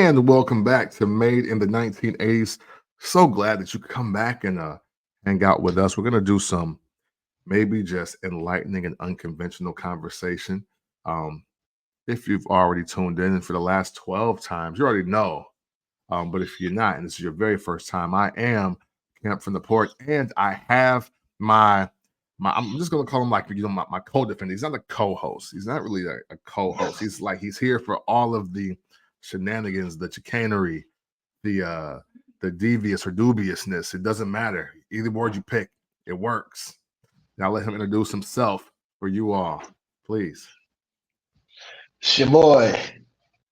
And welcome back to Made in the 1980s. So glad that you could come back and hang out with us. We're going to do some maybe just enlightening and unconventional conversation. Um, if you've already tuned in for the last 12 times, you already know. But if you're not, and this is your very first time, I am Camp from the Port, and I have my I'm just gonna call him like my co-defendant. He's not a co-host. He's not really a co-host. He's here for all of the shenanigans, the chicanery, the devious or dubiousness. It doesn't matter. Either word you pick, it works. Now let him introduce himself for you all, please. It's your boy,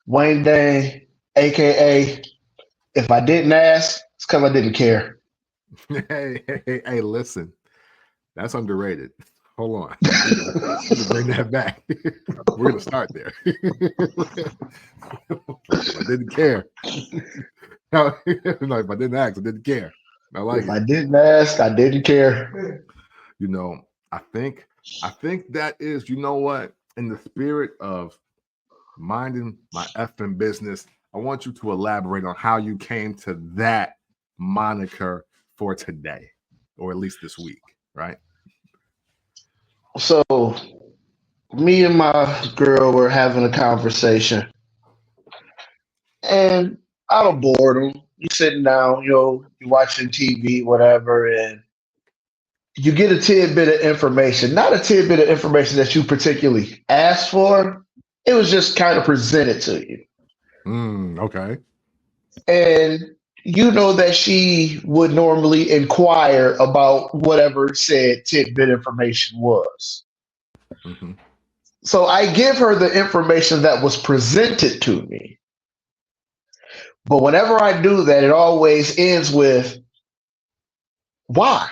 Wayne Dang, aka if I didn't ask, it's because I didn't care. Hey, listen, that's underrated. Hold on. We can bring that back. We're gonna start there. I didn't care. No, if I didn't ask, I didn't care. I like If it. I didn't ask, I didn't care. You know, I think that is, you know what, in the spirit of minding my effing business, I want you to elaborate on how you came to that moniker for today, or at least this week, right? So me and my girl were having a conversation, and out of boredom, you sitting down, you watching TV, whatever, and you get a tidbit of information, not a tidbit of information that you particularly asked for. It was just kind of presented to you. Okay. And you know that she would normally inquire about whatever said tidbit information was. Mm-hmm. So I give her the information that was presented to me. But whenever I do that, it always ends with why?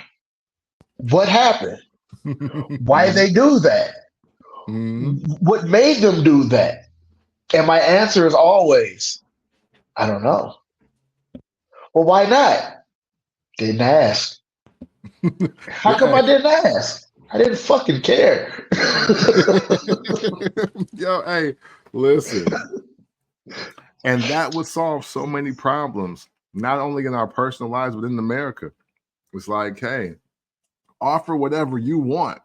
What happened? Why they do that? What made them do that? And my answer is always, I don't know. Well, why not? Didn't ask. How come I didn't ask? I didn't fucking care. Yo, hey, listen. And that would solve so many problems, not only in our personal lives, but in America. It's like, hey, offer whatever you want.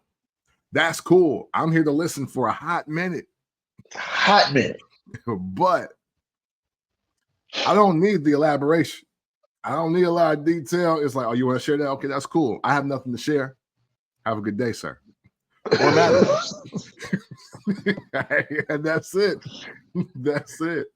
That's cool. I'm here to listen for a hot minute. Hot minute. But I don't need the elaboration. I don't need a lot of detail. It's like, oh, you want to share that? Okay, that's cool. I have nothing to share. Have a good day, sir. Or madam. And that's it. That's it.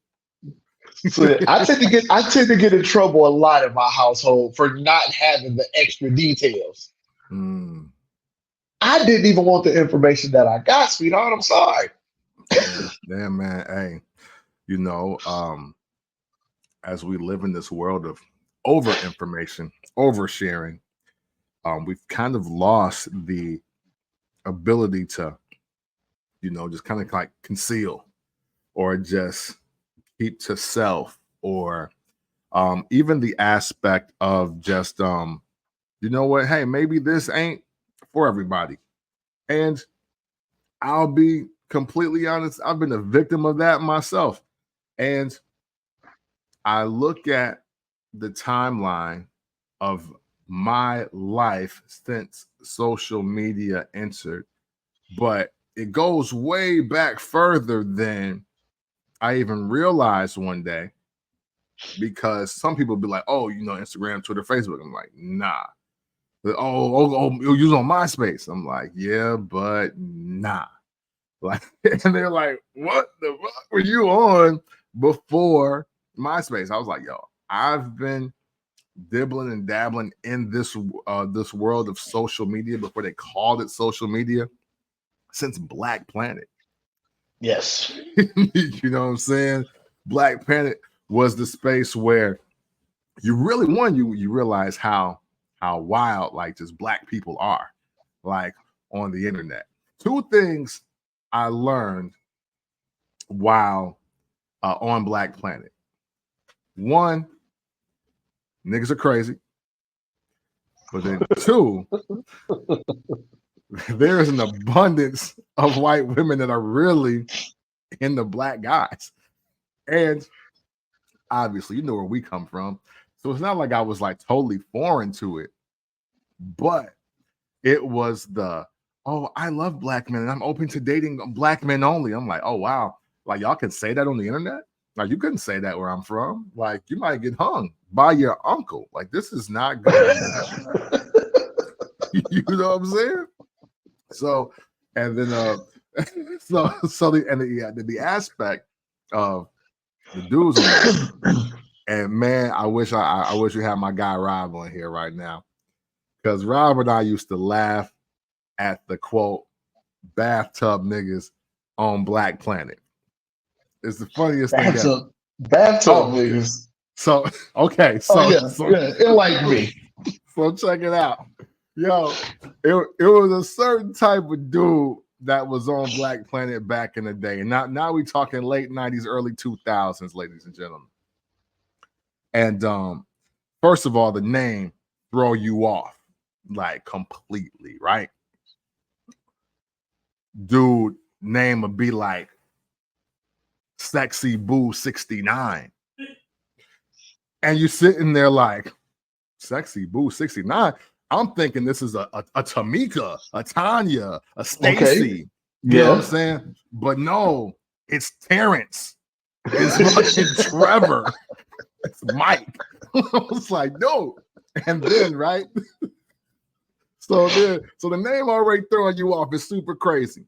So I tend to get in trouble a lot in my household for not having the extra details. I didn't even want the information that I got, sweetheart. I'm sorry. Damn, man. Hey, you know, as we live in this world of over information, oversharing, we've kind of lost the ability to, just kind of like conceal or just keep to self, or even the aspect of just, you know what, hey, maybe this ain't for everybody. And I'll be completely honest, I've been a victim of that myself. And I look at the timeline of my life since social media entered, but it goes way back further than I even realized one day, because some people be like, oh, Instagram, Twitter, Facebook. I'm like, nah. Oh, you use on MySpace. I'm like, yeah, but nah. Like, and they're like, what the fuck were you on before MySpace? I was like, yo, I've been dibbling and dabbling in this world of social media before they called it social media since Black Planet. Yes. You know what I'm saying? Black Planet was the space where you really you realize how wild like just Black people are, like on the internet. Two things I learned while on Black Planet. One, niggas are crazy. But then two, there is an abundance of white women that are really into Black guys. And obviously, you know where we come from. So it's not like I was like totally foreign to it, but it was oh, I love black men and I'm open to dating black men only. I'm like, oh, wow. Like, y'all can say that on the internet? Like, you couldn't say that where I'm from. Like, you might get hung by your uncle. Like, this is not good. You know what I'm saying? So, and then, the aspect of the dudes on that, and man, I wish you had my guy Rob on here right now, because Rob and I used to laugh at the quote bathtub niggas on Black Planet. It's the funniest thing ever. Bathtub niggas. So okay, so it like me. So check it out. Yo, it was a certain type of dude that was on Black Planet back in the day. And now we talking late 90s, early 2000s, ladies and gentlemen. And first of all, the name throw you off like completely, right? Dude, name would be like Sexy Boo 69. And you're sitting there like, Sexy Boo 69. I'm thinking this is a Tamika, a Tanya, a Stacy. Okay. You know what I'm saying? But no, it's Terrence. It's fucking Trevor. It's Mike. I was like, no. And then, right? So the name already throwing you off is super crazy.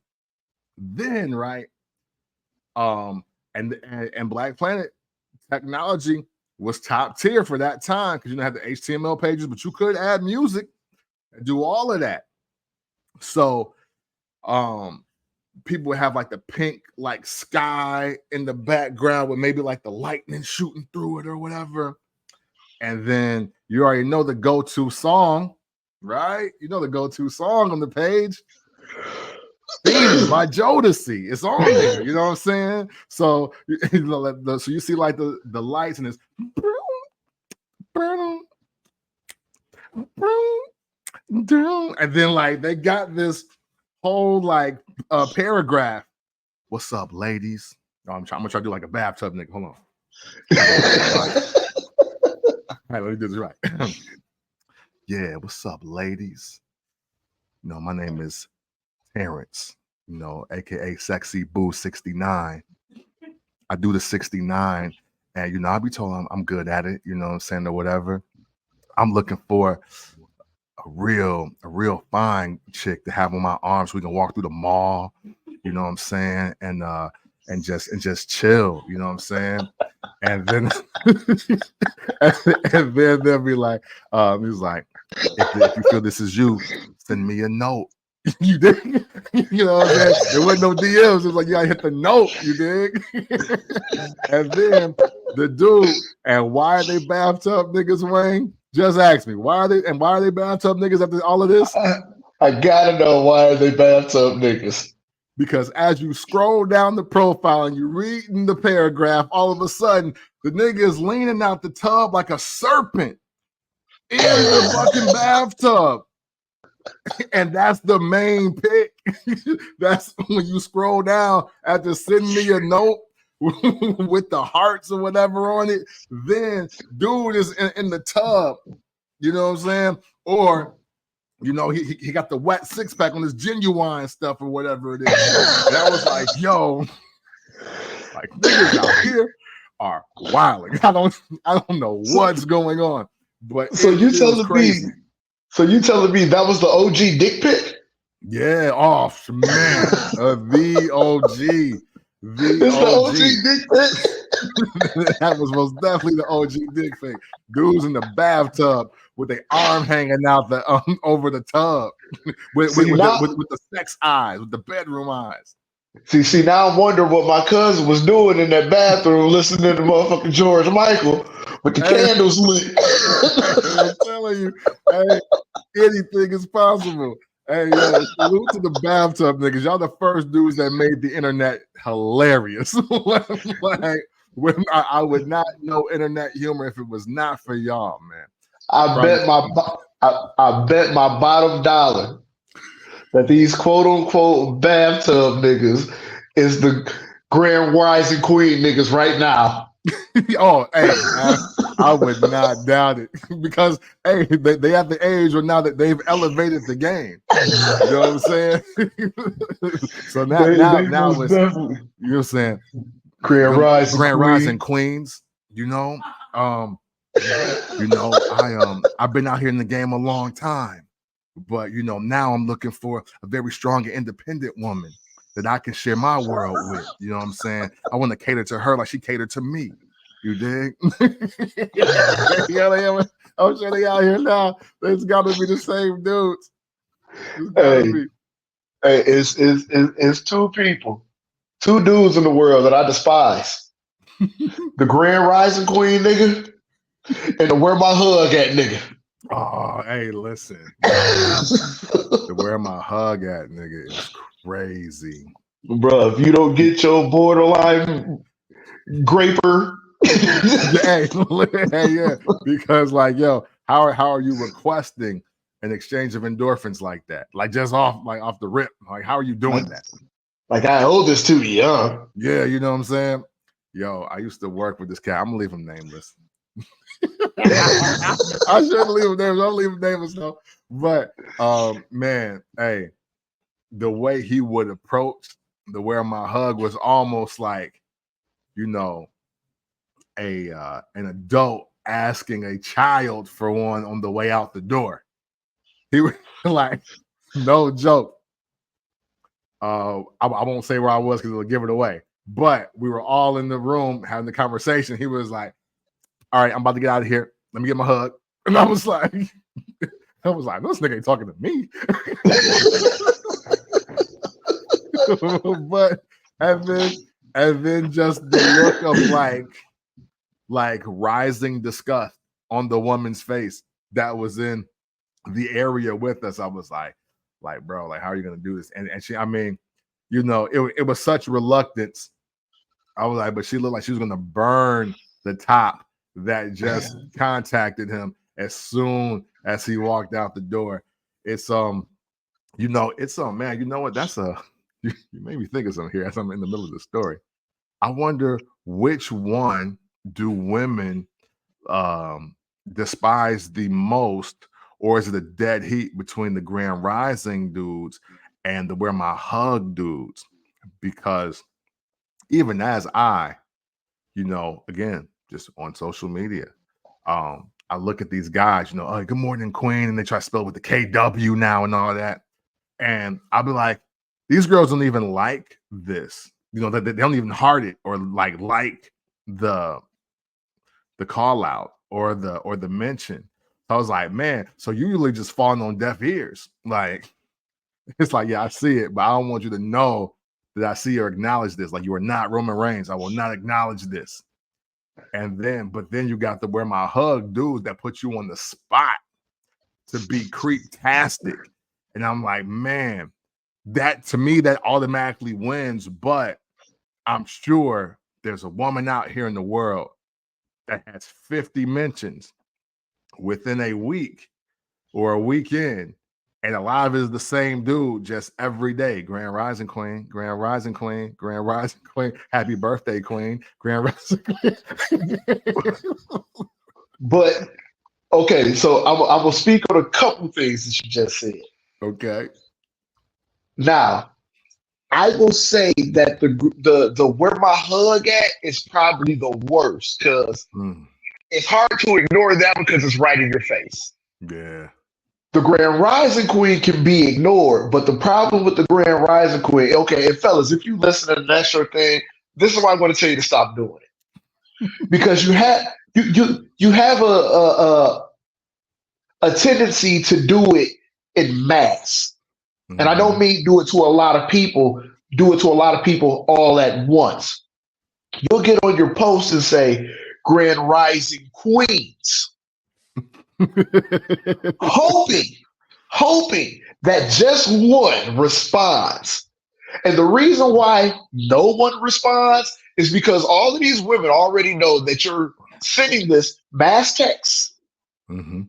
Then, right? And Black Planet technology was top tier for that time because you don't have the HTML pages, but you could add music and do all of that. So people would have like the pink like sky in the background with maybe like the lightning shooting through it or whatever. And then you already know the go-to song, right? You know the go-to song on the page. Steamy by Jodeci. It's on there. You know what I'm saying? So so you see like the lights and it's and then like they got this whole like paragraph. What's up, ladies? Oh, I'm gonna try to do like a bathtub nigga. Hold on. All right, let me do this right. Yeah, what's up, ladies? You know, my name is Terrence, you know, aka Sexy Boo 69. I do the 69, and you know, I'll be told I'm good at it, you know what I'm saying, or whatever. I'm looking for a real fine chick to have on my arm so we can walk through the mall, you know what I'm saying, and just chill, you know what I'm saying. And then and then they'll be like, he's like, if you feel this is you, send me a note. You dig? You know what I'm saying? There wasn't no DMs. It was like you gotta hit the note, you dig? And then the dude, and why are they bathtub niggas, Wayne? Just ask me. Why are they bathtub niggas after all of this? I gotta know why are they bathtub niggas. Because as you scroll down the profile and you're reading the paragraph, all of a sudden the nigga is leaning out the tub like a serpent in the fucking bathtub. And that's the main pick. That's when you scroll down after sending me a note with the hearts or whatever on it. Then dude is in the tub. You know what I'm saying? Or, you know, he got the wet six pack on his genuine stuff or whatever it is. And I was like, yo, like niggas out here are wilding. I don't know what's going on. But so you telling me? So you telling me that was the OG dick pic? Yeah, oh man, the OG. The OG dick pic. That was most definitely the OG dick pic. Dudes in the bathtub with their arm hanging out the over the tub with the sex eyes, with the bedroom eyes. See, now I'm wondering what my cousin was doing in that bathroom listening to motherfucking George Michael with the candles lit. I'm telling you, hey, anything is possible. Hey, yo, salute to the bathtub niggas. Y'all the first dudes that made the internet hilarious. Like, I would not know internet humor if it was not for y'all, man. I bet my bottom dollar that these quote unquote bathtub niggas is the Grand Rising Queen niggas right now. Oh, hey, I would not doubt it because hey, they at the age where now that they've elevated the game. You know what I'm saying? So They now most it's, definitely. you know what I'm saying, Grand Rising Grand Rising Queen. Queens, you know. I've been out here in the game a long time, but now I'm looking for a very strong and independent woman that I can share my world with. You know what I'm saying? I want to cater to her like she catered to me. You dig? Yeah, I'm sure they out here now. It's got to be the same dudes. It's got to Hey, be. hey, it's two people, two dudes in the world that I despise. The Grand Rising Queen nigga and the Where My Hug at nigga. Oh, hey, listen. The Where My Hug at nigga is crazy. Bro, if you don't get your borderline graper. Hey, yeah, because like, yo, how are you requesting an exchange of endorphins like that? Like just off the rip. Like, how are you doing that? Like I owe this to you, huh? Yeah, you know what I'm saying? Yo, I used to work with this cat. I'm gonna leave him nameless. I shouldn't leave him nameless. I'll leave him nameless though. But man, hey, the way he would approach the Where My Hug was almost like, an adult asking a child for one on the way out the door. He was like, no joke. I won't say where I was because it'll give it away. But we were all in the room having the conversation. He was like, all right, I'm about to get out of here. Let me get my hug. And I was like, this nigga ain't talking to me. But and then just the look of like rising disgust on the woman's face that was in the area with us. I was like, bro, like, how are you gonna do this? And she, I mean, it was such reluctance. I was like, but she looked like she was gonna burn the top that just contacted him as soon as he walked out the door. It's man, you know what? That's you made me think of something here as I'm in the middle of the story. I wonder which one do women despise the most, or is it a dead heat between the Grand Rising dudes and the Where My Hug dudes? Because even as again, just on social media, I look at these guys, oh, good morning, Queen, and they try to spell it with the KW now and all that. And I'll be like, these girls don't even like this. They don't even heart it or like the call out or the mention. So I was like, man, so you usually just falling on deaf ears. Like, it's like, yeah, I see it, but I don't want you to know that I see or acknowledge this. Like, you are not Roman Reigns. I will not acknowledge this. But then you got the Where My Hug dudes that put you on the spot to be creep-tastic. And I'm like, man, that to me, that automatically wins. But I'm sure there's a woman out here in the world that has 50 mentions within a week or a weekend, and a lot of it is the same dude just every day. Grand Rising Queen, Grand Rising Queen, Grand Rising Queen, happy birthday, Queen, Grand Rising Queen. But okay, so I will speak on a couple things that you just said. Okay. Now, I will say that the Where My Hug at is probably the worst because it's hard to ignore that because it's right in your face. Yeah. The Grand Rising Queen can be ignored, but the problem with the Grand Rising Queen, okay, and fellas, if you listen and that's your thing, this is why I'm going to tell you to stop doing it because you have a tendency to do it in mass. And I don't mean do it to a lot of people, do it to a lot of people all at once. You'll get on your post and say, Grand Rising Queens, hoping that just one responds. And the reason why no one responds is because all of these women already know that you're sending this mass text. Mm-hmm.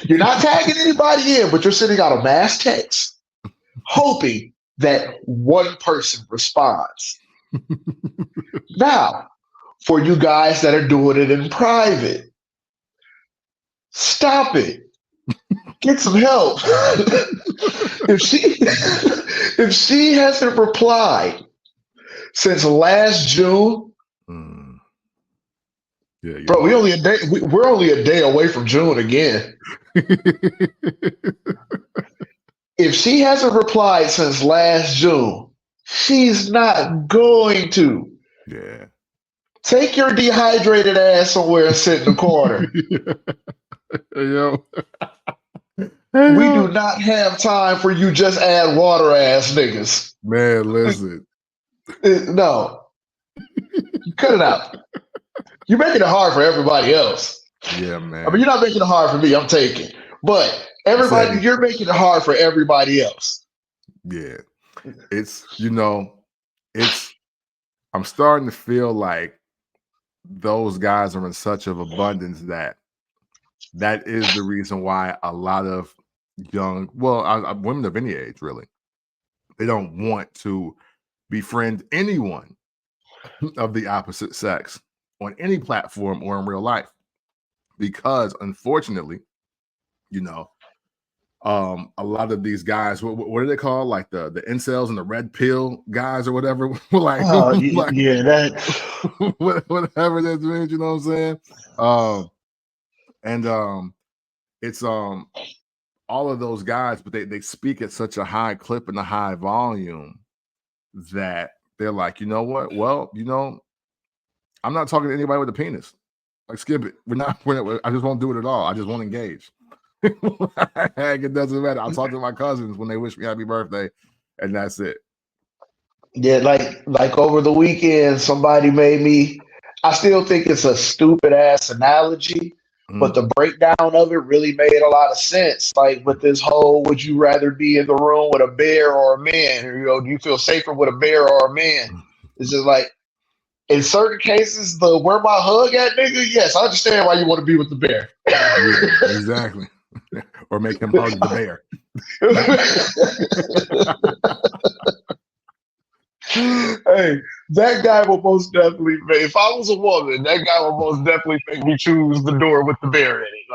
You're not tagging anybody in, but you're sending out a mass text, hoping that one person responds. Now, for you guys that are doing it in private. Stop it. Get some help. if she hasn't replied since last June, yeah, bro, we're only a day away from June again. If she hasn't replied since last June, she's not going to. Yeah. Take your dehydrated ass somewhere and sit in the corner. Yo. We do not have time for you just add water ass niggas. Man, listen. No. Cut it out. You're making it hard for everybody else. Yeah, man. I mean, you're not making it hard for me. I'm taking. But everybody, you're making it hard for everybody else. Yeah. It's, I'm starting to feel like those guys are in such of abundance that is the reason why a lot of young, women of any age, really, they don't want to befriend anyone of the opposite sex on any platform or in real life, because unfortunately, a lot of these guys, what are they called? Like the incels and the red pill guys or whatever. Like, yeah, that whatever that means, you know what I'm saying? It's all of those guys, but they speak at such a high clip and a high volume that they're like, you know what? Well, I'm not talking to anybody with a penis. Like, skip it. I just won't do it at all. I just won't engage. It doesn't matter. I'll talk to my cousins when they wish me happy birthday, and that's it. Yeah, like over the weekend, somebody made me. I still think it's a stupid ass analogy, but the breakdown of it really made a lot of sense. Like with this whole, would you rather be in the room with a bear or a man? Or, do you feel safer with a bear or a man? It's just like, in certain cases, the where my hug at, nigga, yes, I understand why you want to be with the bear. Yeah, exactly. Or make him hug the bear. Hey, that guy will most definitely make, if I was a woman, that guy will most definitely make me choose the door with the bear in it.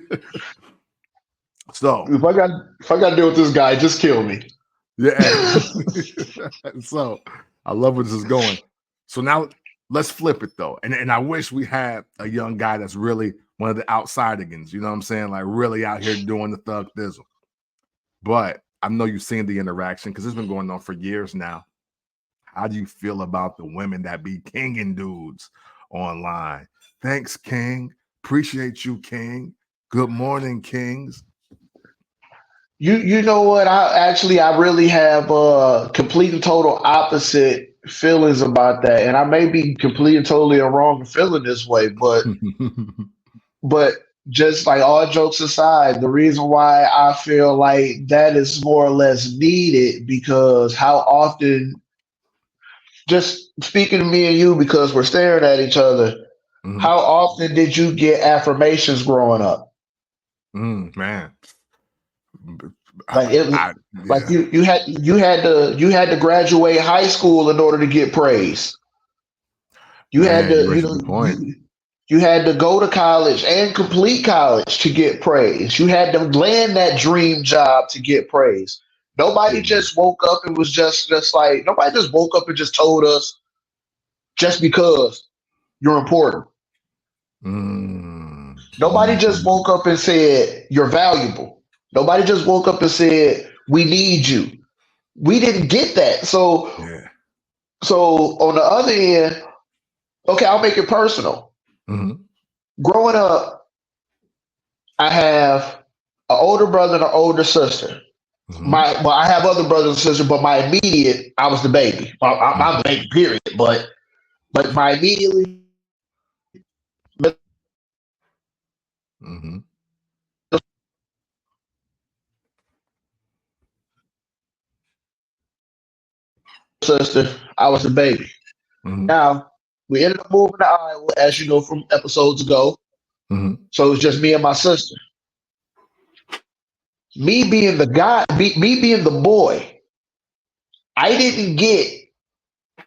Like, so if I got to deal with this guy, just kill me. Yeah. So I love where this is going. So now let's flip it though. And I wish we had a young guy that's really one of the outsidergans, you know what I'm saying? Like really out here doing the thug thizzle. But I know you've seen the interaction because it's been going on for years now. How do you feel about the women that be kinging dudes online? Thanks, King. Appreciate you, King. Good morning, Kings. You know what? I really have complete and total opposite feelings about that, and I may be completely and totally wrong in feeling this way, but just like all jokes aside, the reason why I feel like that is more or less needed because how often, just speaking to me and you because we're staring at each other, how often did you get affirmations growing up? Man. Like like you had to graduate high school in order to get praise. You had to you had to go to college and complete college to get praise. You had to land that dream job to get praise. Nobody just woke up and was just like nobody just woke up and just told us just because you're important. Nobody just woke up and said you're valuable. Nobody just woke up and said we need you. We didn't get that. So on the other end, okay, I'll make it personal. Growing up, I have an older brother and an older sister. I have other brothers and sisters, but my immediate, I was the baby. I'm the baby, period. But my immediately sister, I was the baby. Now we ended up moving to Iowa, as you know from episodes ago. So it was just me and my sister. Me being the guy, me being the boy, I didn't get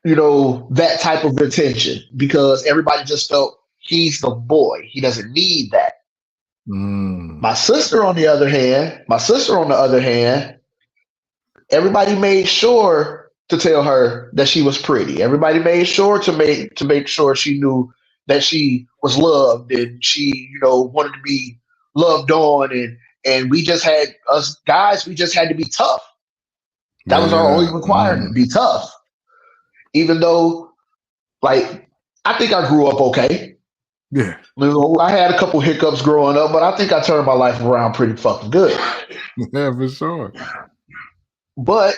that type of attention because everybody just felt he's the boy. He doesn't need that. Mm. My sister, on the other hand, everybody made sure to tell her that she was pretty. Everybody made sure to make sure she knew that she was loved and she, wanted to be loved on and we just had us guys, we just had to be tough. That was our only Yeah. requirement, be tough. Even though, like, I think I grew up okay. Yeah. I had a couple hiccups growing up, but I think I turned my life around pretty fucking good. Yeah, for sure. But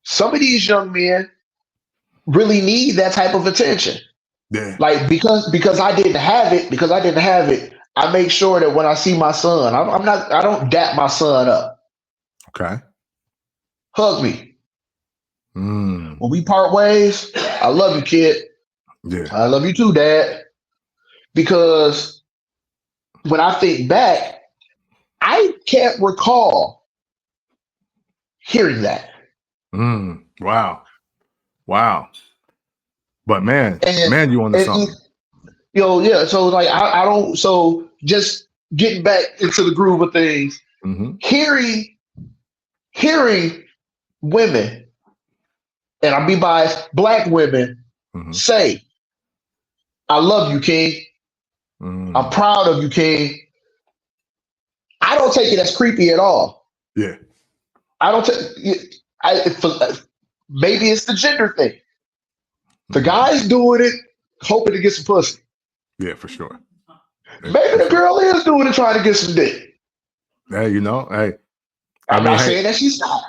some of these young men really need that type of attention. Yeah. Like because I didn't have it, I make sure that when I see my son, I don't dap my son up. Okay. Hug me. Mm. When we part ways, I love you, kid. Yeah. I love you too, Dad. Because when I think back, I can't recall hearing that. Mm. Wow. Wow. But man, And you onto and something. yeah. So like I don't. So just getting back into the groove of things, Mm-hmm. hearing women, and I mean by black women, Mm-hmm. say, "I love you, King. I'm Mm. proud of you, King." I don't take it as creepy at all. Yeah. I don't take. Maybe it's the gender thing. The Mm-hmm. guy's doing it, hoping to get some pussy. Yeah, for sure. Yeah, Maybe for the sure. girl is doing it trying to get some dick. Hey, hey, I I'm mean, not hey, saying that she's not.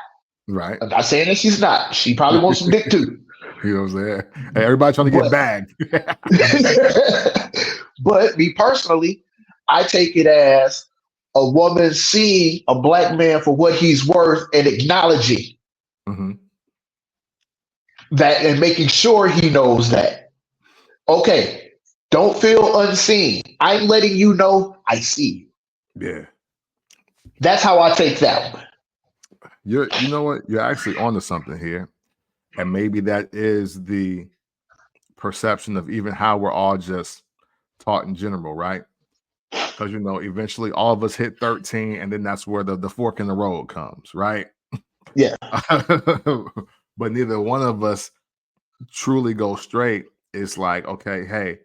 right. I'm not saying that she's not. She probably wants some dick too. You know what I'm saying? Hey, everybody trying to get But bagged. but me personally, I take it as a woman seeing a black man for what he's worth and acknowledging Mm-hmm. that and making sure he knows that. Okay, don't feel unseen. I'm letting you know I see you. Yeah. That's how I take that one. You know what? You're actually onto something here. And maybe that is the perception of even how we're all just taught in general, right? Because eventually all of us hit 13, and then that's where the fork in the road comes, right? Yeah. But neither one of us truly go straight. It's like, okay, hey,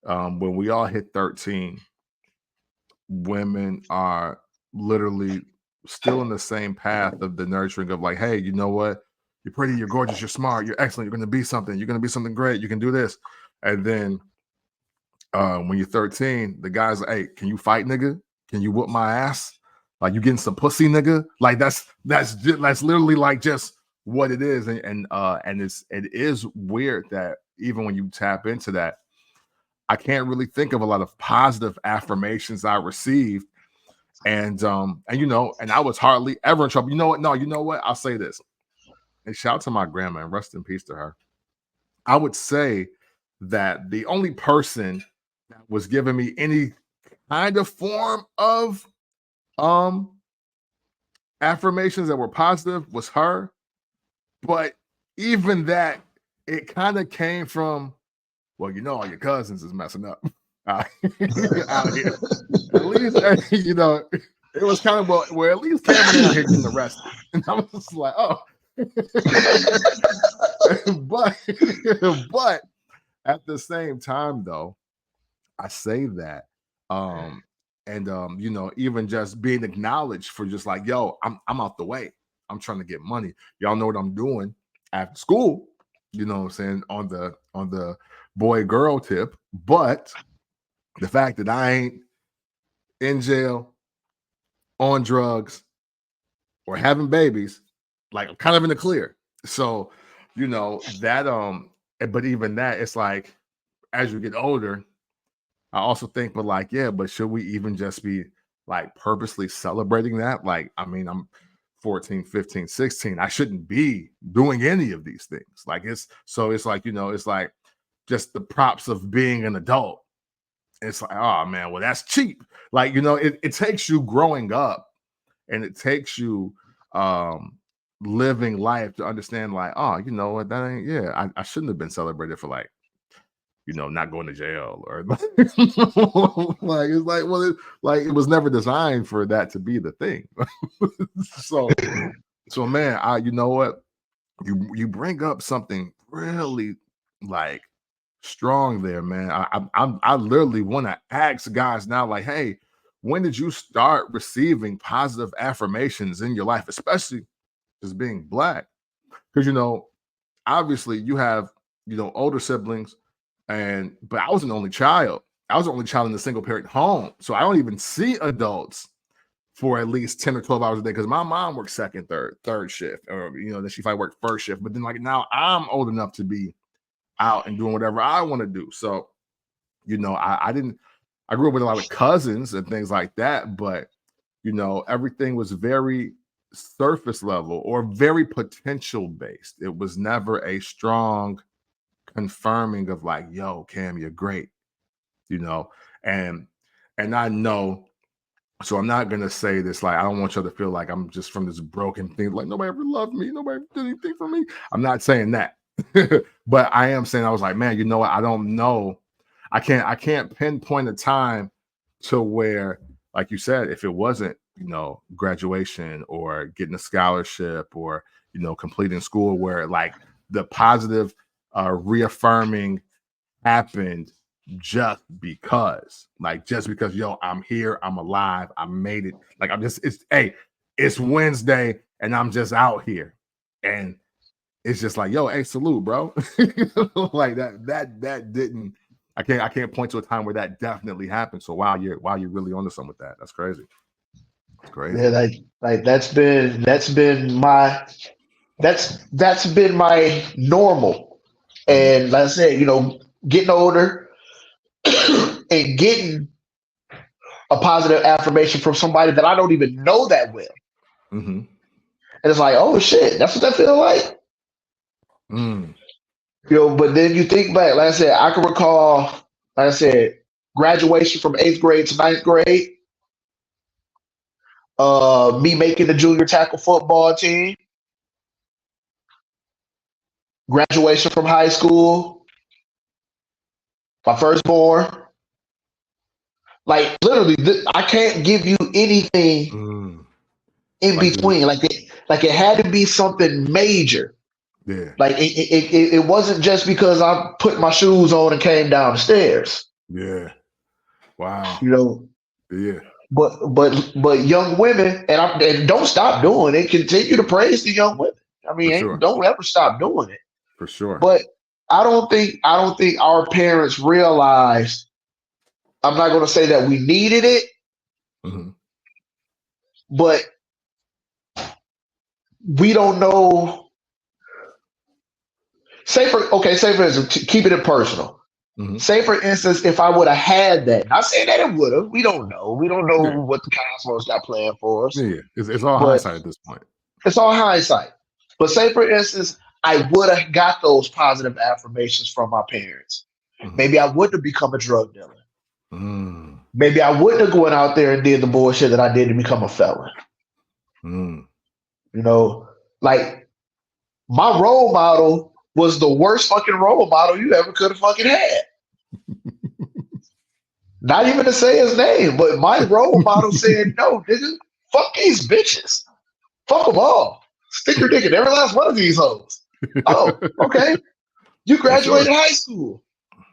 when we all hit 13, women are literally still in the same path of the nurturing of like, hey, you know what? You're pretty, you're gorgeous, you're smart, you're excellent, you're going to be something, you're going to be something great, you can do this. And then when you're 13, the guy's like, hey, can you fight, nigga? Can you whoop my ass? Like, you getting some pussy, nigga? Like, that's literally like just what it is. And it is weird that even when you tap into that, I can't really think of a lot of positive affirmations I received. And I was hardly ever in trouble. You know what? No, you know what? I'll say this. And shout out to my grandma and rest in peace to her. I would say that the only person that was giving me any kind of form of affirmations that were positive was her. But even that, it kind of came from, well, all your cousins is messing up out here. At least, it was kind of, well, at least Cameron ain't out here getting arrested. And I was just like, oh. but at the same time, though, I say that, even just being acknowledged for just like, yo, I'm out the way. I'm trying to get money. Y'all know what I'm doing after school. You know what I'm saying, on the boy girl tip. But the fact that I ain't in jail, on drugs, or having babies, like, I'm kind of in the clear. So, that but even that, it's like as you get older, I also think, but like, yeah, but should we even just be like purposely celebrating that? Like, I mean, I'm 14, 15, 16. I shouldn't be doing any of these things. Like, it's like, it's like just the props of being an adult. It's like, oh man, well, that's cheap. Like, it takes you growing up, and it takes you living life to understand, like, oh, you know what, that ain't, yeah, I shouldn't have been celebrated for, like, not going to jail, or like, like, it's like, well, like, it was never designed for that to be the thing. so man, you know what, you bring up something really, like, strong there, man. I literally want to ask guys now, like, hey, when did you start receiving positive affirmations in your life, especially as being Black? Because obviously you have older siblings, but I was an only child. I was the only child in a single parent home, so I don't even see adults for at least 10 or 12 hours a day, because my mom works second, third shift, or then she might work first shift. But then, like, now I'm old enough to be out and doing whatever I want to do. So I grew up with a lot of cousins and things like that, but everything was very surface level or very potential based. It was never a strong confirming of, like, yo, Cam, you're great, and I know. So I'm not gonna say this, like, I don't want y'all to feel like I'm just from this broken thing, like nobody ever loved me, nobody did anything for me. I'm not saying that. But I am saying, I was like, man, you know what? I don't know. I can't pinpoint a time to where, like you said, if it wasn't, graduation or getting a scholarship or, completing school, where, like, the positive reaffirming happened just because, yo, I'm here, I'm alive, I made it. Like, it's Wednesday and I'm just out here. And it's just like, yo, hey, salute, bro. Like, that didn't, I can't point to a time where that definitely happened. So wow, you're really onto something with that. That's crazy. It's crazy. Yeah, like that's been my normal. And like I said, getting older and getting a positive affirmation from somebody that I don't even know that well. Mm-hmm. And it's like, oh shit, that's what that feel like. Mm. But then you think back, like I said, I can recall, like I said, graduation from 8th grade to 9th grade, me making the junior tackle football team, graduation from high school, my firstborn. Like, literally, I can't give you anything in Like, between. Like it had to be something major. yeah. Like it wasn't just because I put my shoes on and came down the stairs. Yeah. Wow. You know, Yeah. but young women, and don't stop doing it. Continue to praise the young women. I For mean, sure. don't ever stop doing it. For sure. But I don't think our parents realized. I'm not going to say that we needed it, Mm-hmm. but we don't know. Say for instance, keep it personal. Mm-hmm. Say for instance, if I would have had that, not saying that it would have. We don't know. We don't know Yeah. what the cosmos got planned for us. Yeah. It's all But hindsight at this point. it's all hindsight. But say for instance, I would have got those positive affirmations from my parents. Mm-hmm. Maybe I wouldn't have become a drug dealer. Mm. Maybe I wouldn't have gone out there and did the bullshit that I did to become a felon. Mm. Like, my role model was the worst fucking role model you ever could have fucking had. Not even to say his name, but my role model said, no, nigga, fuck these bitches. Fuck them all. Stick your dick in every last one of these hoes. Oh, okay. You For sure. graduated high school.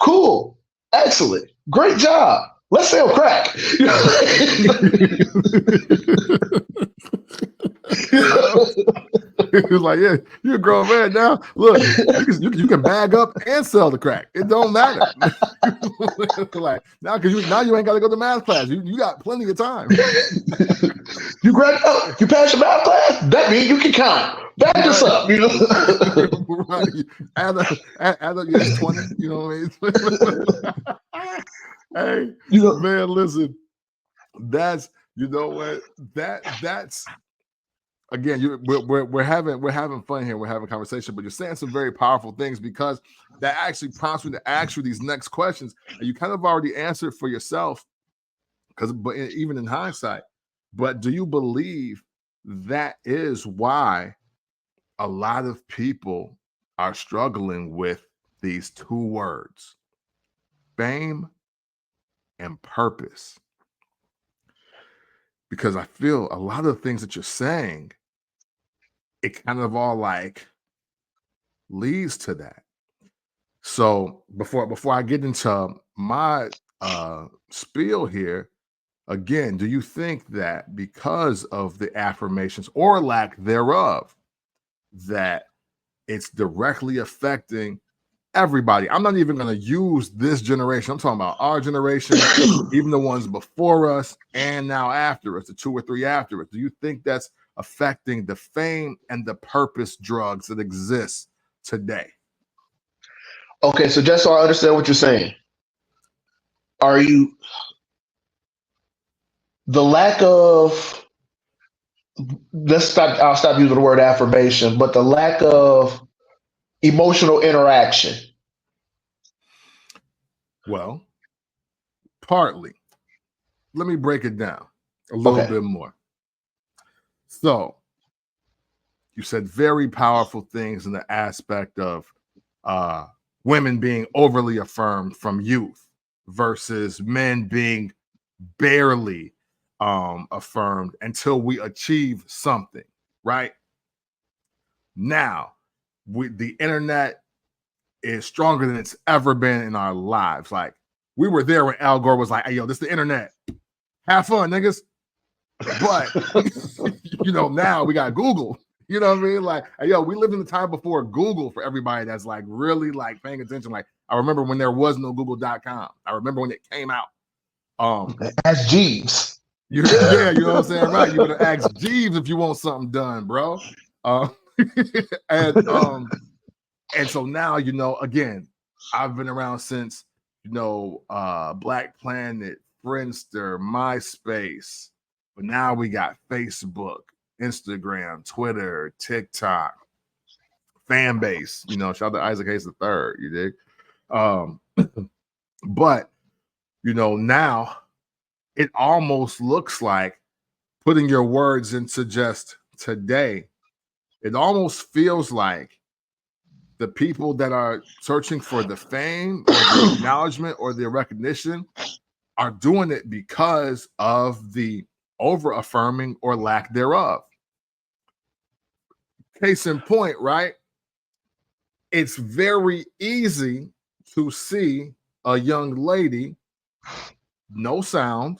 Cool. Excellent. Great job. Let's sell crack. He was like, yeah, you're a grown man now. Look, you can bag up and sell the crack. It don't matter. Like, now, because now you ain't got to go to math class. You got plenty of time. You passed your math class? That means you can count. Back this up, Right. Add up your 20, you know what I mean? Hey, man, listen. That's, you know what? That's again, we're having fun here. We're having conversation, but you're saying some very powerful things, because that actually prompts me to ask you these next questions. And you kind of already answered for yourself, but even in hindsight. But do you believe that is why a lot of people are struggling with these two words, fame and purpose. Because I feel a lot of the things that you're saying, it kind of all like leads to that. So before I get into my spiel here, again, do you think that because of the affirmations or lack thereof, that it's directly affecting everybody? I'm not even going to use this generation. I'm talking about our generation, even the ones before us and now after us, the 2 or 3 after us. Do you think that's affecting the fame and the purpose drugs that exist today? Okay, so just so I understand what you're saying, are you the lack of I'll stop using the word affirmation, but the lack of emotional interaction. Well, partly. Let me break it down a little Okay. bit more. So, you said very powerful things in the aspect of women being overly affirmed from youth versus men being barely affirmed until we achieve something, right? Now, the internet is stronger than it's ever been in our lives. Like, we were there when Al Gore was like, hey, yo, this is the internet. Have fun, niggas. But, now we got Google. You know what I mean? Like, hey, yo, we lived in the time before Google for everybody that's like really like paying attention. Like, I remember when there was no Google.com. I remember when it came out. As Jeeves. Yeah, you know what I'm saying? Right. You better ask Jeeves if you want something done, bro. And so now, again, I've been around since, Black Planet, Friendster, MySpace, but now we got Facebook, Instagram, Twitter, TikTok, fan base, shout out to Isaac Hayes III, you dig? But, now it almost looks like, putting your words into just today, it almost feels like the people that are searching for the fame or the acknowledgement or the recognition are doing it because of the over affirming or lack thereof. Case in point, right? It's very easy to see a young lady, no sound,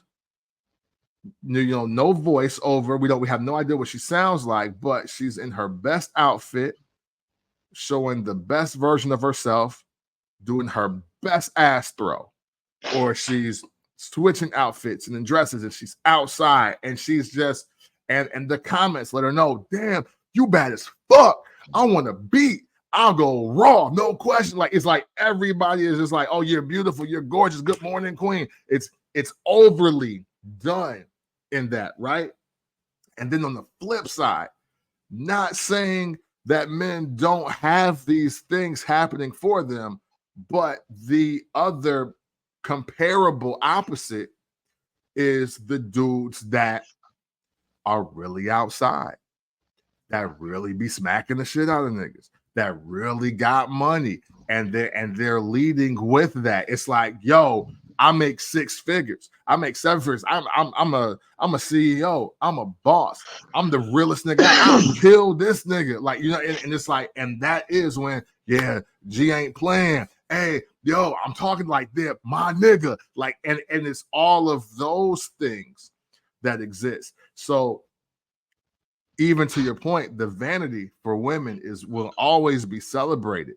no voice over. We have no idea what she sounds like, but she's in her best outfit, showing the best version of herself, doing her best ass throw, or she's switching outfits and in dresses, and she's outside, and she's just and the comments let her know, damn, you bad as fuck. I want to beat. I'll go raw, no question. Like, it's like everybody is just like, oh, you're beautiful, you're gorgeous, good morning, queen. It's overly done in that, right? And then on the flip side, not saying that men don't have these things happening for them, but the other comparable opposite is the dudes that are really outside, that really be smacking the shit out of niggas, that really got money, and they're leading with that. It's like, yo, I make 6 figures, I make 7 figures. I'm a CEO, I'm a boss, I'm the realest nigga. I'll kill this nigga. Like, and it's like, and that is when, yeah, G ain't playing. Hey, yo, I'm talking like they're my nigga. Like, and it's all of those things that exist. So even to your point, the vanity for women will always be celebrated,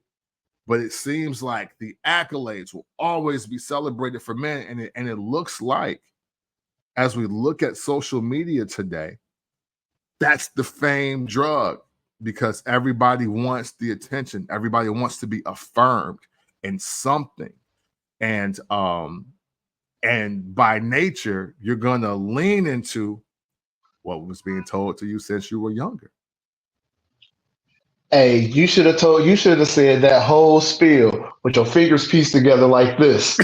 but it seems like the accolades will always be celebrated for men. And it looks like, as we look at social media today, that's the fame drug, because everybody wants the attention. Everybody wants to be affirmed in something. And by nature, you're going to lean into what was being told to you since you were younger. Hey, you should have said that whole spiel with your fingers pieced together like this.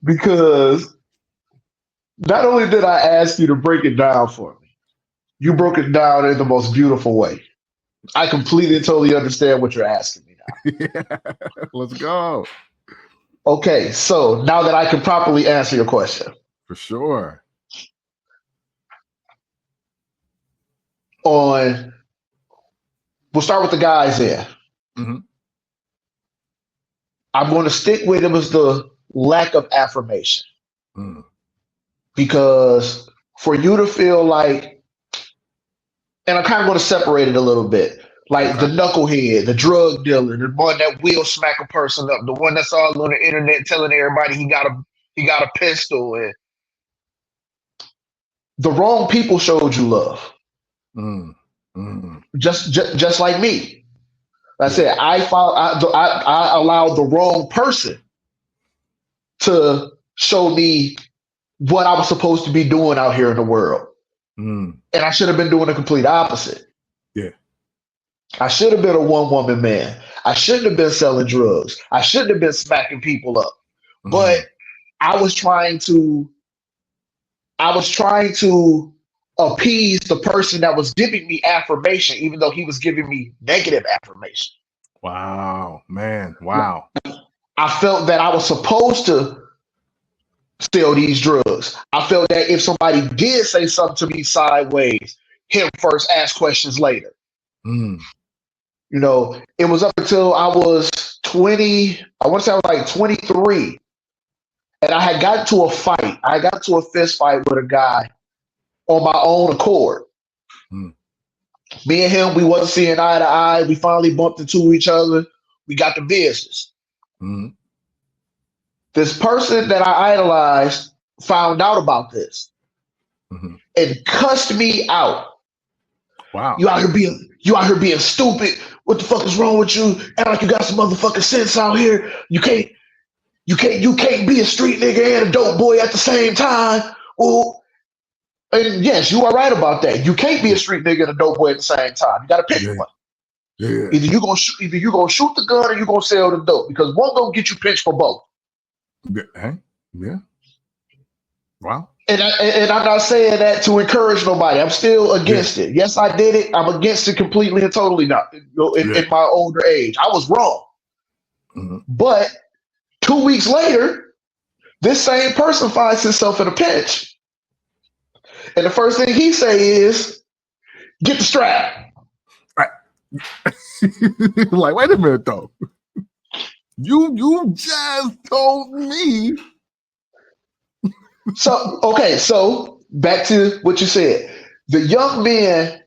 Because not only did I ask you to break it down for me, You broke it down in the most beautiful way. I completely and totally understand what you're asking me now. Yeah. Let's go. Okay, so now that I can properly answer your question, For sure. on we'll start with the guys in. Hmm. I'm going to stick with it was the lack of affirmation Mm. because for you to feel like, and I'm kind of going to separate it a little bit, like the Okay. knucklehead, the drug dealer, the one that will smack a person up, the one that's all on the internet telling everybody he got a pistol, and the wrong people showed you love, Mm. Mm. just like me. I Yeah. said I allowed the wrong person to show me what I was supposed to be doing out here in the world. Mm. And I should have been doing the complete opposite. Yeah. I should have been a one woman man. I shouldn't have been selling drugs. I shouldn't have been smacking people up. But Mm. I was trying to I was trying to appease the person that was giving me affirmation, even though he was giving me negative affirmation. Wow, man. Wow. I felt that I was supposed to sell these drugs. I felt that if somebody did say something to me sideways, him first, ask questions later. Mm. It was up until I was 20, I want to say I was like 23, and I had gotten to a fight. I got to a fist fight with a guy on my own accord. Mm. Me and him, we wasn't seeing eye to eye. We finally bumped into each other. We got the business. Mm. This person that I idolized found out about this Mm-hmm. and cussed me out. Wow. You out here being stupid. What the fuck is wrong with you? Act like you got some motherfucking sense out here. You can't be a street nigga and a dope boy at the same time. Well, and yes, you are right about that. You can't be a Yeah. street nigga and a dope boy at the same time. You got to pick Yeah. one. Yeah. Either you gonna shoot the gun or you gonna sell the dope because one gonna get you pinched for both. Yeah. Hey. Yeah. Wow. And I'm not saying that to encourage nobody. I'm still Yeah. against it. Yes, I did it. I'm against it completely and totally now. Yeah. In my older age, I was wrong. Mm-hmm. But 2 weeks later, this same person finds himself in a pinch, and the first thing he say is, "Get the strap." Right. Like, wait a minute though. You just told me. So okay, so back to what you said. The young men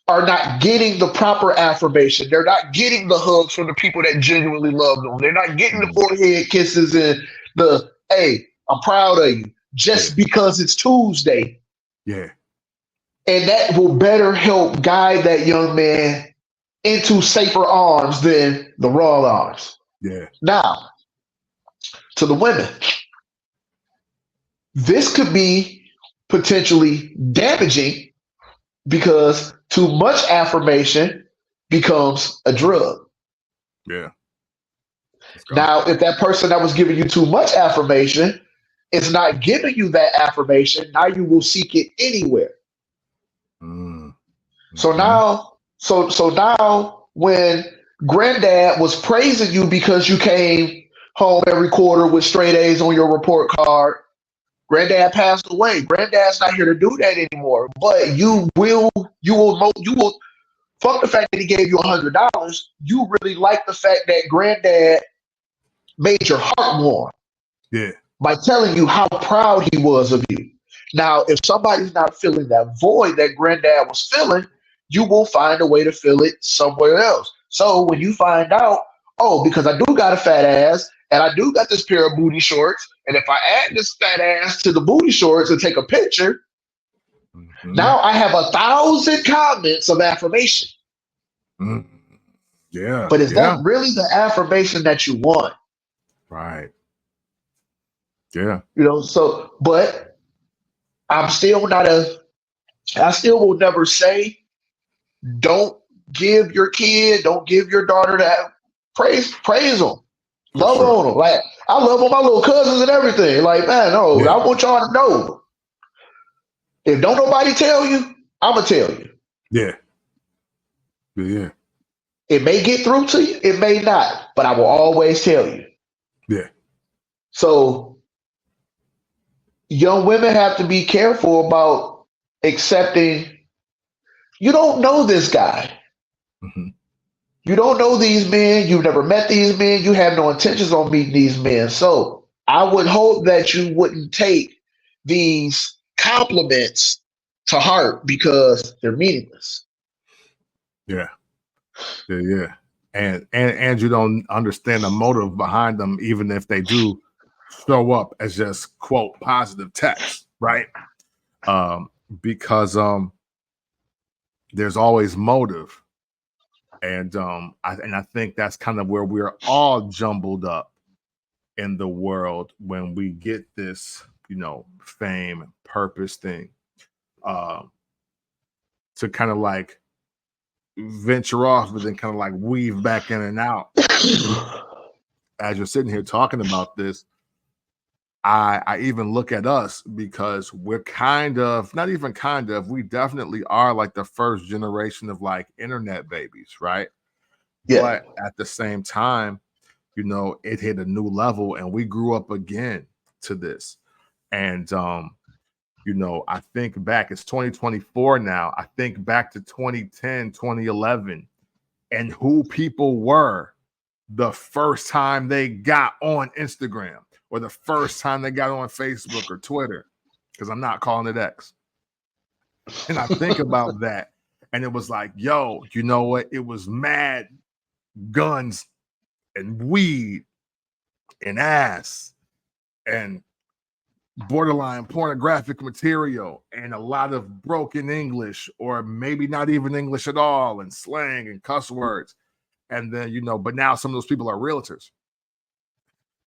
are not getting the proper affirmation. They're not getting the hugs from the people that genuinely love them. They're not getting the Mm. forehead kisses and the "Hey, I'm proud of you" just Yeah. because it's Tuesday. Yeah. And that will better help guide that young man into safer arms than the wrong arms. Yeah. Now, to the women, this could be potentially damaging because too much affirmation becomes a drug. Yeah. Let's go. Now, if that person that was giving you too much affirmation is not giving you that affirmation, now you will seek it anywhere. Mm. So Mm-hmm. now when granddad was praising you because you came home every quarter with straight A's on your report card, granddad passed away. Granddad's not here to do that anymore. But you will fuck the fact that he gave you $100. You really like the fact that granddad made your heart warm Yeah. by telling you how proud he was of you. Now, if somebody's not feeling that void that granddad was feeling, you will find a way to fill it somewhere else. So when you find out, oh, because I do got a fat ass and I do got this pair of booty shorts, and if I add this fat ass to the booty shorts and take a picture, Mm-hmm. now I have 1,000 comments of affirmation. Mm. Yeah. But is Yeah. that really the affirmation that you want? Right. Yeah. But I'm still not I still will never say, don't give your daughter that praise them. For Love sure. on them. Like, I love on my little cousins and everything. Like, man, no, Yeah. I want y'all to know. If don't nobody tell you, I'm gonna tell you. Yeah. Yeah. It may get through to you, it may not, but I will always tell you. Yeah. So young women have to be careful about accepting. You don't know this guy. Mm-hmm. You don't know these men. You've never met these men. You have no intentions on meeting these men. So I would hope that you wouldn't take these compliments to heart because they're meaningless. Yeah. Yeah. Yeah. And you don't understand the motive behind them, even if they do show up as just quote positive text, right? Um, because there's always motive. And I think that's kind of where we're all jumbled up in the world when we get this, fame and purpose thing, uh, to kind of like venture off, but then kind of like weave back in and out. As you're sitting here talking about this, I even look at us because we're kind of not even kind of, we definitely are like the first generation of like internet babies, right? Yeah. But at the same time, it hit a new level and we grew up again to this. And I think back, it's 2024 now. I think back to 2010, 2011, and who people were the first time they got on Instagram or the first time they got on Facebook or Twitter, because I'm not calling it X. And I think about that, and it was like, yo, you know what? It was mad guns and weed and ass and borderline pornographic material and a lot of broken English, or maybe not even English at all, and slang and cuss words. And then, but now some of those people are realtors.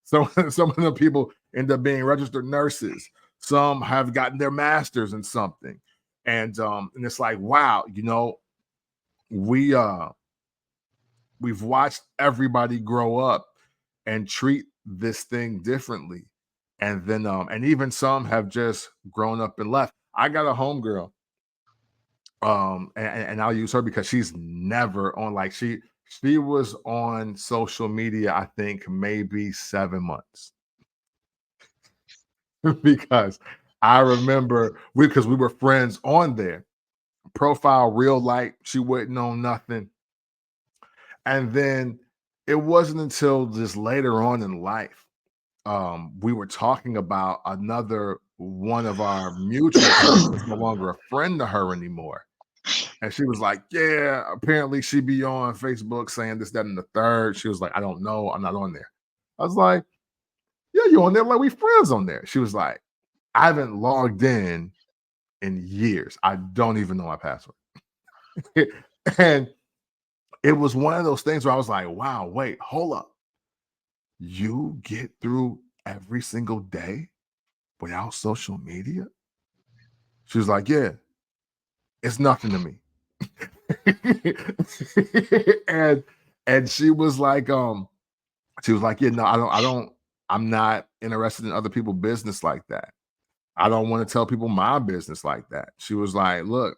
So some of the people end up being registered nurses. Some have gotten their masters in something. And it's like, wow, we we've watched everybody grow up and treat this thing differently. And then and even some have just grown up and left. I got a homegirl, and I'll use her because she's never on, like, she was on social media, I think maybe 7 months. Because I remember because we were friends on there. Profile real light, she wouldn't know nothing. And then it wasn't until just later on in life, we were talking about another one of our mutual friends that's no longer a friend to her anymore. And she was like, yeah, apparently she be on Facebook saying this, that, and the third. She was like, I don't know. I'm not on there. I was like, yeah, you on there, like we friends on there. She was like, I haven't logged in years. I don't even know my password. And it was one of those things where I was like, wow, wait, hold up. You get through every single day without social media? She was like, yeah, it's nothing to me. and and she was like, yeah, no, I'm not interested in other people's business like that. I don't want to tell people my business like that. She was like, look,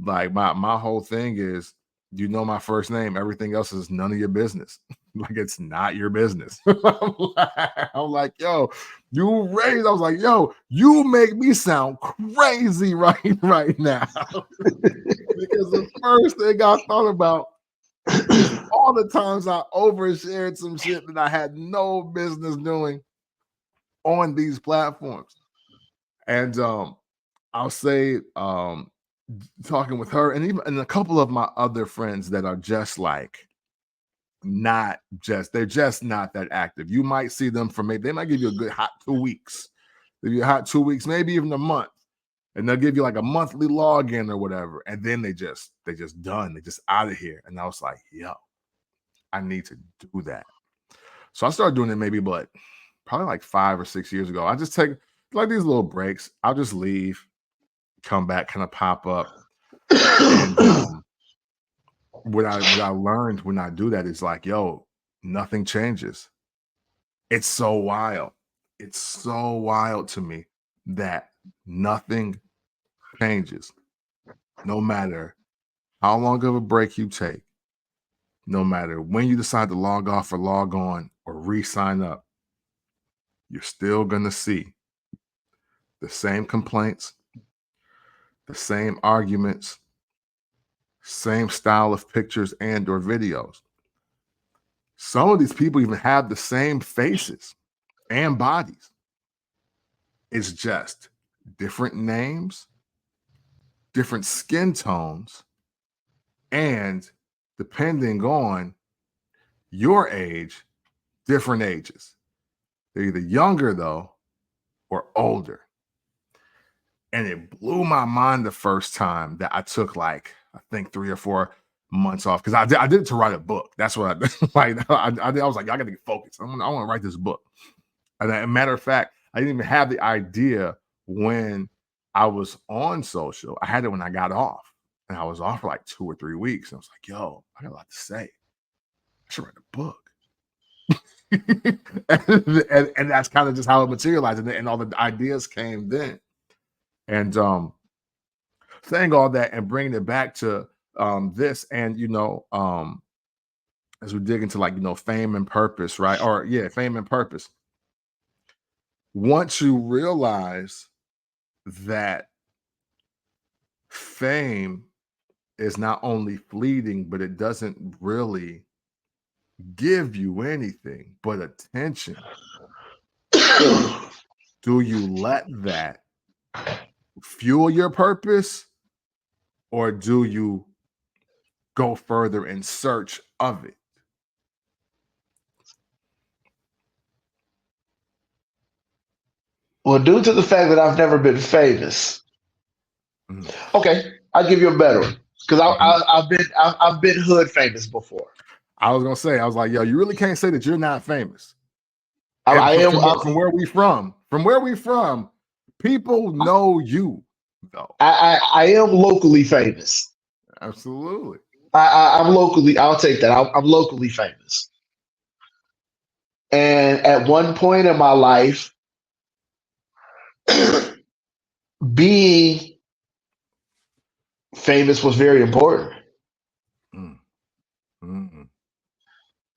like my whole thing is, my first name, everything else is none of your business. Like, it's not your business. I'm like, yo, you raised. I was like, yo, you make me sound crazy right now. Because the first thing I thought about is all the times I overshared some shit that I had no business doing on these platforms. And I'll say, talking with her and even and a couple of my other friends that are just like they're just not that active. You might see them for maybe, they might give you a good hot 2 weeks. Give you a hot 2 weeks, maybe even a month. And they'll give you like a monthly login or whatever. And then they just done. They just out of here. And I was like, yo, I need to do that. So I started doing it maybe probably like 5 or 6 years ago. I just take like these little breaks. I'll just leave, come back, kind of pop up. And what I learned when I do that is like, yo, nothing changes. It's so wild. It's so wild to me that nothing changes. no matter how long of a break you take, no matter when you decide to log off or log on or re-sign up, you're still going to see the same complaints, the same arguments, same style of pictures and or videos. Some of these people even have the same faces and bodies. It's just different names, different skin tones, and depending on your age, different ages. They're either younger though or older. And it blew my mind the first time that I took like, I think 3 or 4 months off, because I did it to write a book. That's what I like. I was like, I got to get focused. I want to write this book. And as a matter of fact, I didn't even have the idea when I was on social. I had it when I got off, and I was off for like 2 or 3 weeks. And I was like, yo, I got a lot to say. I should write a book. and that's kind of just how it materialized, and all the ideas came then. And saying all that and bringing it back to this, and as we dig into, like, fame and purpose, right? Or fame and purpose. Once you realize that fame is not only fleeting, but it doesn't really give you anything but attention, do you let that fuel your purpose, or do you go further in search of it? Well, due to the fact that I've never been famous, okay, I'll give you a better one, because I've been hood famous before. I was gonna say, I was like, yo, you really can't say that you're not famous. I am from where we from, people know you though. I am locally famous. Absolutely. I'm locally. I'll take that. I'm locally famous. And at one point in my life, being famous was very important.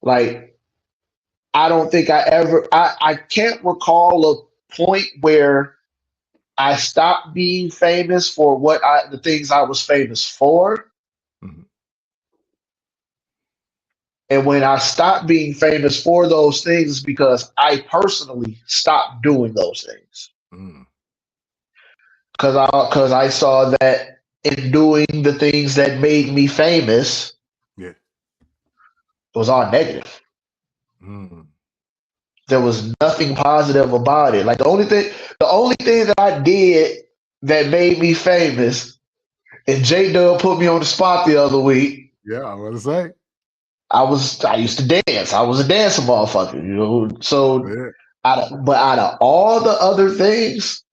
Like, I don't think I can't recall a point where I stopped being famous for the things I was famous for. And when I stopped being famous for those things, because I personally stopped doing those things. Because I saw that in doing the things that made me famous, it was all negative. There was nothing positive about it. Like, the only thing that I did that made me famous, and J Dub put me on the spot the other week. Yeah, I was gonna say. I used to dance. I was a dancing motherfucker, So, out of all the other things,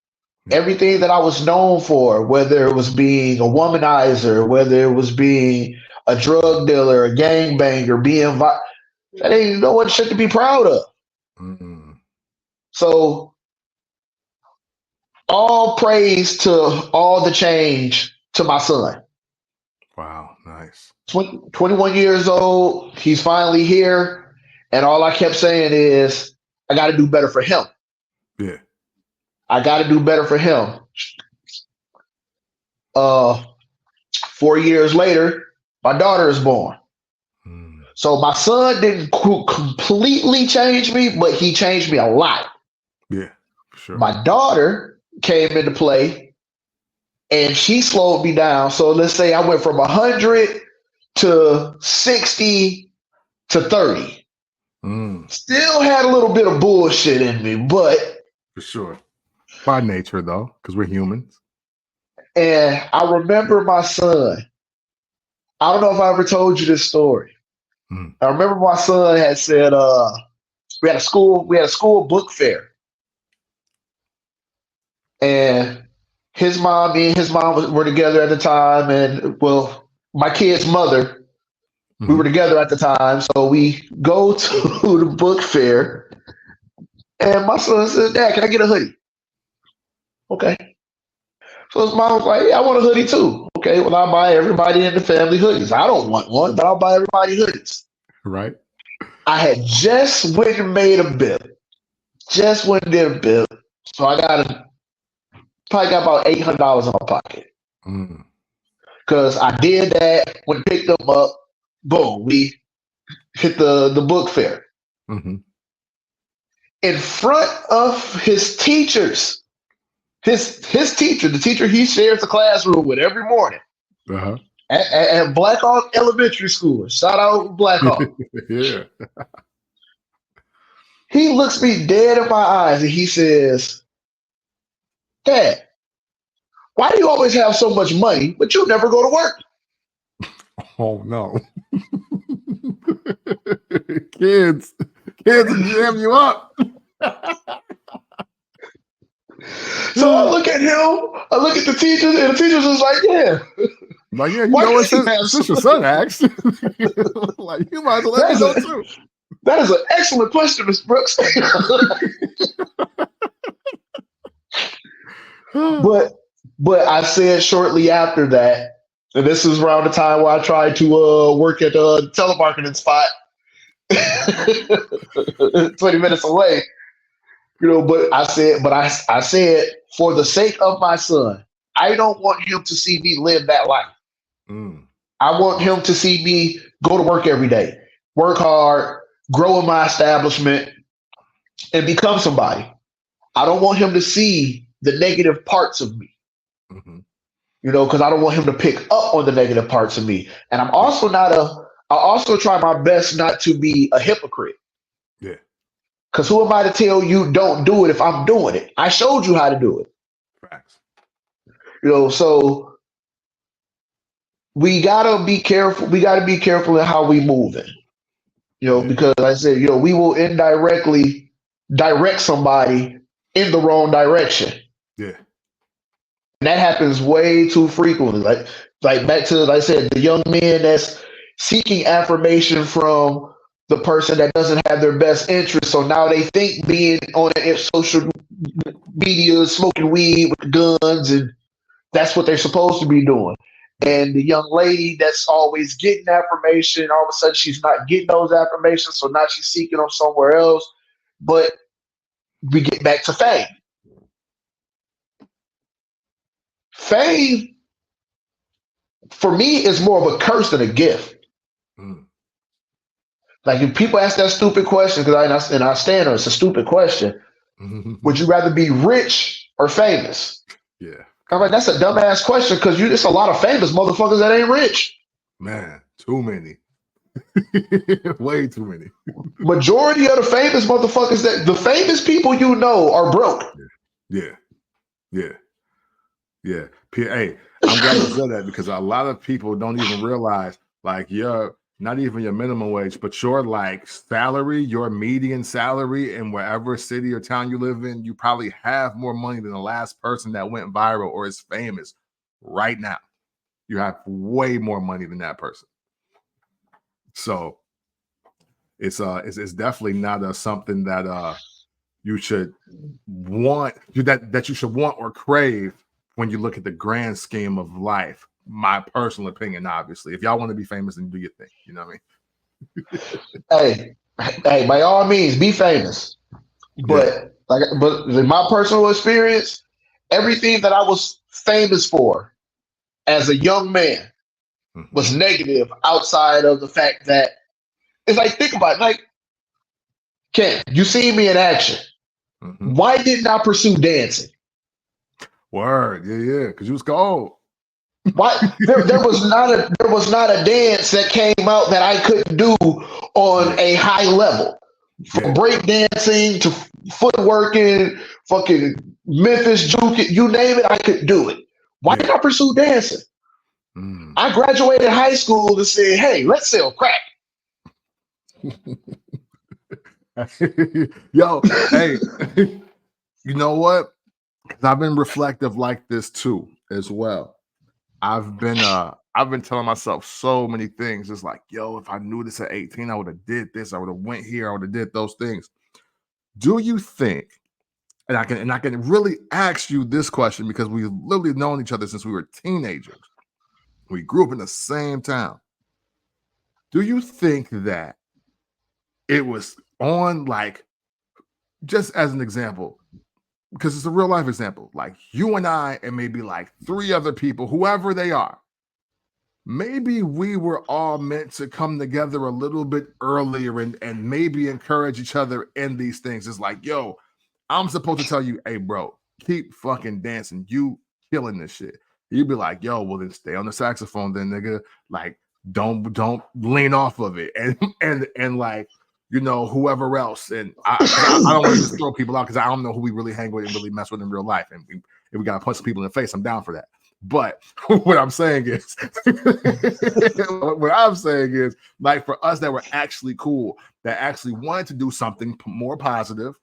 everything that I was known for, whether it was being a womanizer, whether it was being a drug dealer, a gangbanger, that ain't no one shit to be proud of. So, all praise to all the change to my son. Wow, nice. 21 years old, he's finally here, and all I kept saying is, I got to do better for him. Yeah. I got to do better for him. 4 years later, my daughter is born. So my son didn't completely change me, but he changed me a lot. Yeah, for sure. My daughter came into play, and she slowed me down. So let's say I went from 100 to 60 to 30. Still had a little bit of bullshit in me, but for sure. By nature, though, because we're humans. And I remember my son. I don't know if I ever told you this story. I remember my son had said, we had a school book fair. And me and his mom were together at the time. And, well, my kid's mother, we were together at the time. So we go to the book fair. And my son says, Dad, can I get a hoodie? Okay. So his mom was like, yeah, I want a hoodie too. okay, well, I'll buy everybody in the family hoodies. I don't want one, but I'll buy everybody hoodies. Right. I had just went and made a bill. Just went and did a bill. So I probably got about $800 in my pocket. Mm. Because I did that, when picked them up, boom, we hit the book fair. Mm-hmm. In front of his teachers, his teacher, the teacher he shares the classroom with every morning Uh-huh. at Black Hawk Elementary School. Shout out Black Hawk. Yeah. He looks me dead in my eyes and he says, Dad, why do you always have so much money, but you never go to work? Oh no. Kids jam you up. So I look at him, I look at the teachers, and the teachers was like, yeah. Like, yeah, you Why know what can't you have since your son asked. Like, you might as well let me know too. That is an excellent question, Ms. Brooks. But I said shortly after that, and this was around the time where I tried to work at a telemarketing spot 20 minutes away. But I said, for the sake of my son, I don't want him to see me live that life. Mm. I want him to see me go to work every day, work hard, grow in my establishment, and become somebody. I don't want him to see the negative parts of me. Mm-hmm. Because I don't want him to pick up on the negative parts of me. And I also try my best not to be a hypocrite. Yeah. Because who am I to tell you don't do it if I'm doing it? I showed you how to do it. Facts. So we gotta be careful. We gotta be careful in how we move it. Because like I said, we will indirectly direct somebody in the wrong direction. Yeah. And that happens way too frequently. Like back to, like I said, the young men that's seeking affirmation from the person that doesn't have their best interest. So now they think being on social media, smoking weed with guns, and that's what they're supposed to be doing. And the young lady that's always getting affirmation, all of a sudden she's not getting those affirmations. So now she's seeking them somewhere else. But we get back to fame. Fame, for me, is more of a curse than a gift. Mm. Like, if people ask that stupid question, because I stand on it's a stupid question. Would you rather be rich or famous? Yeah. I'm like, that's a dumbass question, because it's a lot of famous motherfuckers that ain't rich. Man, too many. Way too many. Majority of the famous motherfuckers, that the famous people are broke. Yeah. Hey, I'm glad you said that, because a lot of people don't even realize, like, not even your minimum wage, but your like salary, your median salary in wherever city or town you live in, you probably have more money than the last person that went viral or is famous right now. You have way more money than that person. So it's definitely not something that you should want, that you should want or crave when you look at the grand scheme of life. My personal opinion, obviously. If y'all want to be famous, then do your thing. You know what I mean? Hey, by all means, be famous. But in my personal experience, everything that I was famous for as a young man was negative, outside of the fact that it's like, think about it, like, Ken, you see me in action. Why didn't I pursue dancing? Word, yeah, because you was cold. Why there was not a dance that came out that I couldn't do on a high level. From break dancing to footworking, fucking Memphis juke, you name it, I could do it. Why did I pursue dancing? I graduated high school and said, hey, let's sell crack. Yo, hey, you know what? I've been reflective like this too, as well. I've been telling myself so many things. It's like, yo, if I knew this at 18, I would have did this. I would have went here. I would have did those things. Do you think, and I can really ask you this question, because we've literally known each other since we were teenagers. We grew up in the same town. Do you think that it was on, like, just as an example, because it's a real life example, like you and I and maybe like 3 other people, whoever they are, maybe we were all meant to come together a little bit earlier and maybe encourage each other in these things. It's like, yo, I'm supposed to tell you, hey, bro, keep fucking dancing. You killing this shit. You'd be like, yo, well, then stay on the saxophone, then, nigga. Like, don't lean off of it. And like, you know, whoever else. And I don't want to just throw people out because I don't know who we really hang with and really mess with in real life. And if we got to punch people in the face, I'm down for that. But what I'm saying is, like, for us that were actually cool, that actually wanted to do something more positive,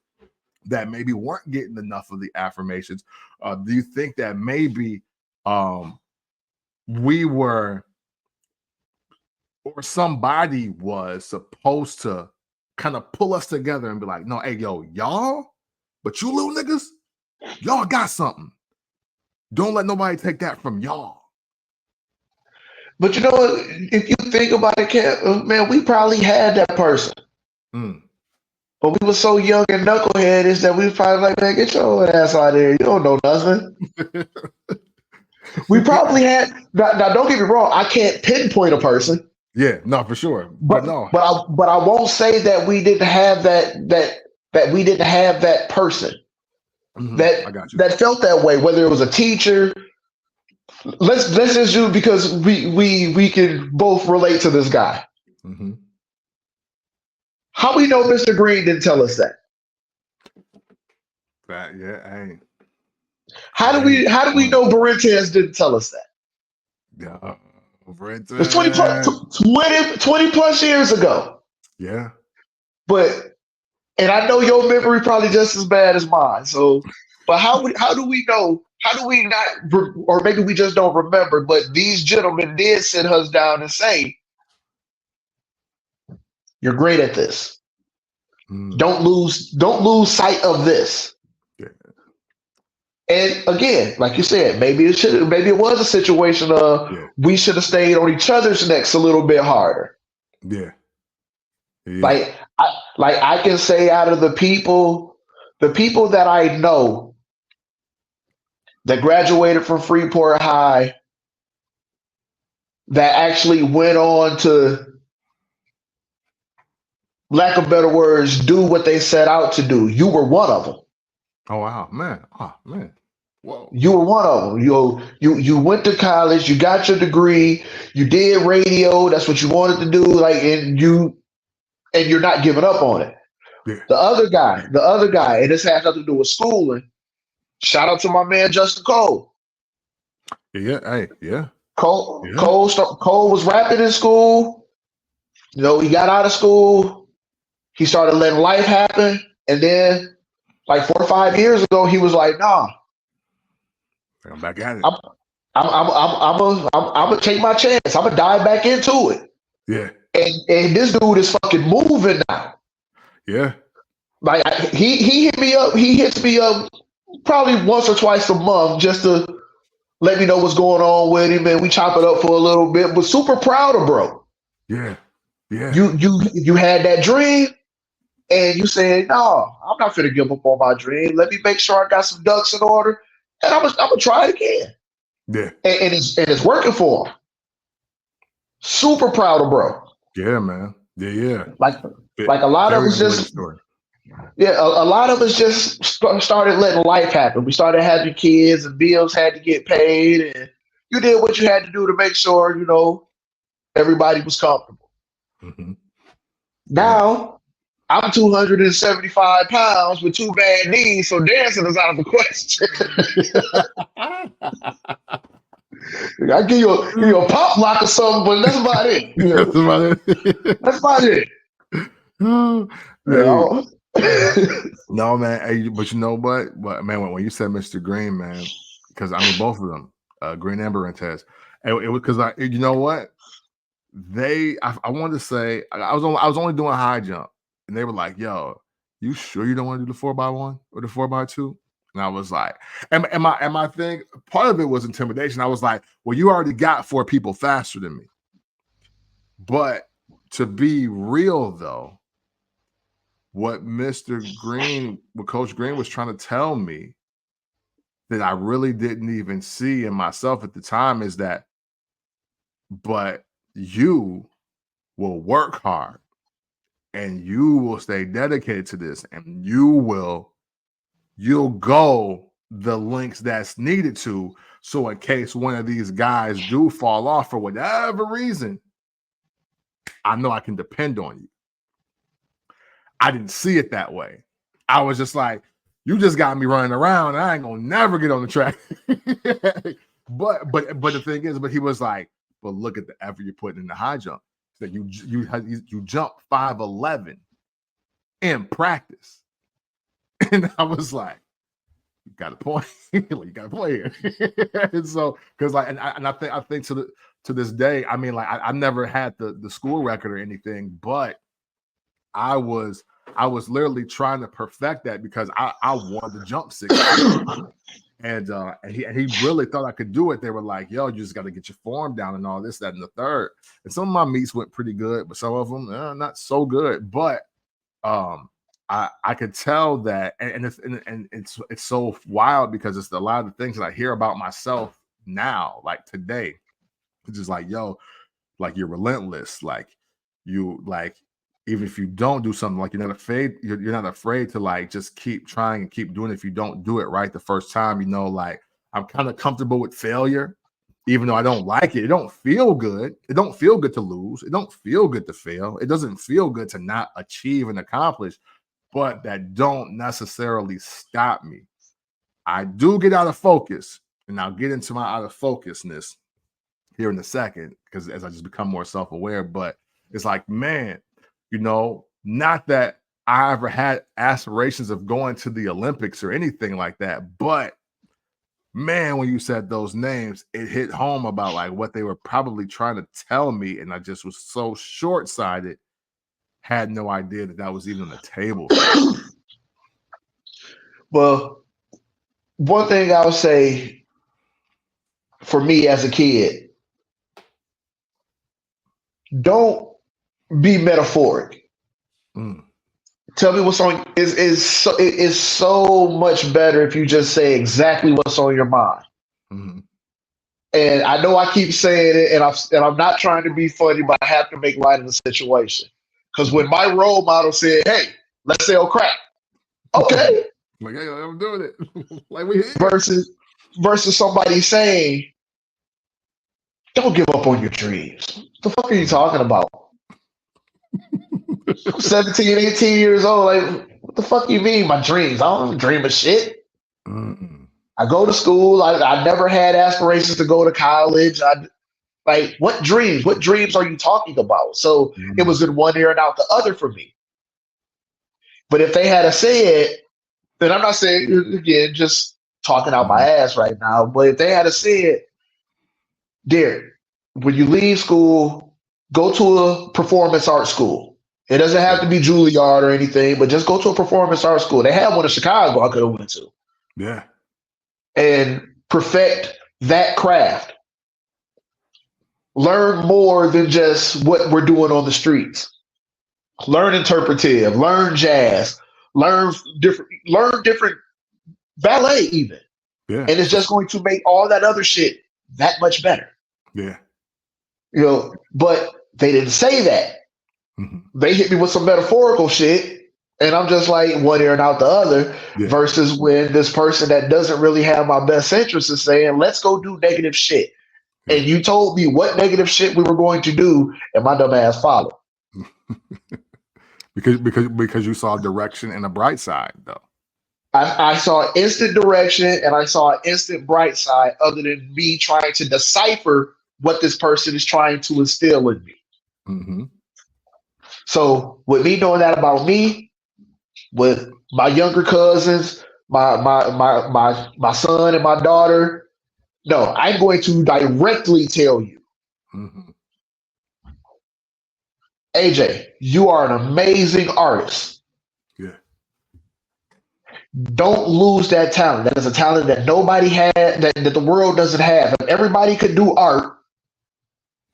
that maybe weren't getting enough of the affirmations, do you think that maybe we were, or somebody was supposed to kind of pull us together and be like, no, hey, yo, y'all, but you little niggas, y'all got something. Don't let nobody take that from y'all. But you know what? If you think about it, man, we probably had that person. But we were so young and knuckleheaded that we was probably like, man, get your ass out of there. You don't know nothing. We probably had. Now, don't get me wrong. I can't pinpoint a person. Yeah, no, for sure. But no. But I won't say that we didn't have that we didn't have that person that felt that way. Whether it was a teacher. Let's just do, because we can both relate to this guy. Mm-hmm. How we know Mr. Green didn't tell us that? Hey. How do we know Barrentez didn't tell us that? Yeah, It's 20 plus years ago. Yeah. And I know your memory probably just as bad as mine. So, but how do we know? How do we not, or maybe we just don't remember, but these gentlemen did sit us down and say, you're great at this. Don't lose sight of this. Yeah. And again, like you said, maybe it was a situation of we should have stayed on each other's necks a little bit harder. Yeah. Like I can say, out of the people that I know that graduated from Freeport High, that actually went on to, lack of better words, do what they set out to do. You were one of them. Oh wow, man! Oh man! Whoa! You were one of them. You went to college. You got your degree. You did radio. That's what you wanted to do. Like, and you're not giving up on it. Yeah. The other guy, and this has nothing to do with schooling. Shout out to my man Justin Cole. Yeah. Hey. Yeah. Cole was rapping in school. You know, he got out of school. He started letting life happen, and then, like 4 or 5 years ago, he was like, "Nah, I'm back at it. I'm gonna take my chance. I'm gonna dive back into it." Yeah. And this dude is fucking moving now. Yeah. Like, he hit me up. He hits me up probably once or twice a month just to let me know what's going on with him, and we chop it up for a little bit. But super proud of bro. Yeah. Yeah. You had that dream, and you said, "No, I'm not gonna give up on my dream. Let me make sure I got some ducks in order, and I'm gonna try it again." Yeah. And it's working for him. Super proud of bro. Yeah, man. Yeah. Like a lot of us just. Yeah, a lot of us just started letting life happen. We started having kids, and bills had to get paid, and you did what you had to do to make sure, you know, everybody was comfortable. Mm-hmm. Now, I'm 275 pounds with 2 bad knees, so dancing is out of the question. I give you a pop lock or something, but that's about it. You know? That's about it. No, man. Hey, but you know what? But man, when you said Mr. Green, man, because I mean both of them, Green and Barrentez, it was because you know what? I wanted to say I was only doing high jump, and they were like, "Yo, you sure you don't want to do the 4x1 or the 4x2?" And I was like, and my thing, part of it was intimidation. I was like, well, you already got 4 people faster than me. But to be real though, what Coach Green was trying to tell me that I really didn't even see in myself at the time is that, but you will work hard and you will stay dedicated to this and you'll go the lengths that's needed to. So in case one of these guys do fall off for whatever reason, I know I can depend on you. I didn't see it that way. I was just like, you just got me running around and I ain't gonna never get on the track. but the thing is, but he was like, but look at the effort you're putting in the high jump. So you jump 5'11" in practice. And I was like, you got a point. You got to play here. And so, because I think to this day, I mean, like I never had the school record or anything, but I was literally trying to perfect that because I wanted to jump 6 feet. And he really thought I could do it. They were like, yo, you just got to get your form down and all this, that, and the third. And some of my meets went pretty good, but some of them not so good. But I could tell that, and it's so wild because it's a lot of the things that I hear about myself now, like today. It's just like, yo, like you're relentless, like you like. Even if you don't do something, like you're not afraid to like just keep trying and keep doing it. If you don't do it right the first time, you know, like I'm kind of comfortable with failure, even though I don't like it. It don't feel good. It don't feel good to lose. It don't feel good to fail. It doesn't feel good to not achieve and accomplish, but that don't necessarily stop me. I do get out of focus, and I'll get into my out of focusness here in a second, because as I just become more self-aware, but it's like, man, you know, not that I ever had aspirations of going to the Olympics or anything like that, but man, when you said those names, it hit home about like what they were probably trying to tell me, and I just was so short-sighted, had no idea that was even on the table. Well, one thing I would say for me as a kid, don't be metaphoric. Tell me what's on is so much better if you just say exactly what's on your mind. Mm-hmm. And I know I keep saying it, and I'm not trying to be funny, but I have to make light of the situation. Because when my role model said, "Hey, let's sell crack," okay, like, hey, I'm doing it. Like we versus somebody saying, "Don't give up on your dreams." What the fuck are you talking about? 17, 18 years old. Like, what the fuck you mean, my dreams? I don't dream of shit. Mm-mm. I go to school. I never had aspirations to go to college. Like, what dreams? What dreams are you talking about? So it was in one ear and out the other for me. But if they had said, then I'm not saying, again, just talking out my ass right now, but if they had said, Derek, when you leave school, go to a performance art school. It doesn't have to be Juilliard or anything, but just go to a performance art school. They had one in Chicago I could have went to. Yeah. And perfect that craft. Learn more than just what we're doing on the streets. Learn interpretive, learn jazz, learn different ballet even. Yeah. And it's just going to make all that other shit that much better. Yeah. You know, but they didn't say that. Mm-hmm. They hit me with some metaphorical shit, and I'm just like one ear and out the other, versus when this person that doesn't really have my best interest is saying, let's go do negative shit. Yeah. And you told me what negative shit we were going to do, and my dumb ass followed. because you saw direction and a bright side, though. I saw instant direction and I saw an instant bright side, other than me trying to decipher what this person is trying to instill in me. Mm-hmm. So with me knowing that about me, with my younger cousins, my son and my daughter, no, I'm going to directly tell you, AJ, you are an amazing artist. Yeah. Don't lose that talent. That is a talent that nobody had, that the world doesn't have. If everybody could do art,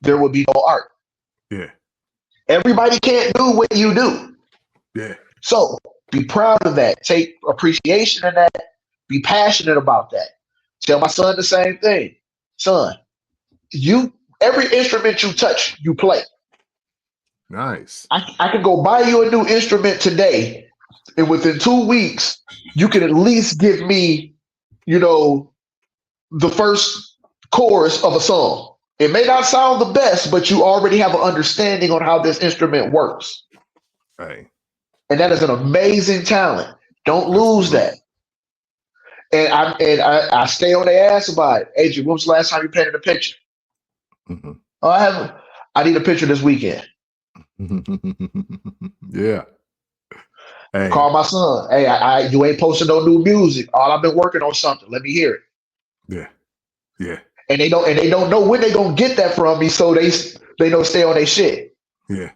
there would be no art. Yeah. Everybody can't do what you do. Yeah. So be proud of that. Take appreciation in that. Be passionate about that. Tell my son the same thing. Son, you every instrument you touch, you play. Nice. I can go buy you a new instrument today, and within 2 weeks, you can at least give me, the first chorus of a song. It may not sound the best, but you already have an understanding on how this instrument works. Hey. And that is an amazing talent. Don't lose Absolutely. that. And I stay on their ass about it. Adrian, when was the last time you painted a picture? Mm-hmm. Oh, I haven't. I need a picture this weekend. Yeah. Hey. Call my son. Hey, you ain't posting no new music. All I've been working on something. Let me hear it. Yeah. Yeah. And they don't know when they gonna get that from me, so they don't stay on their shit. Yeah.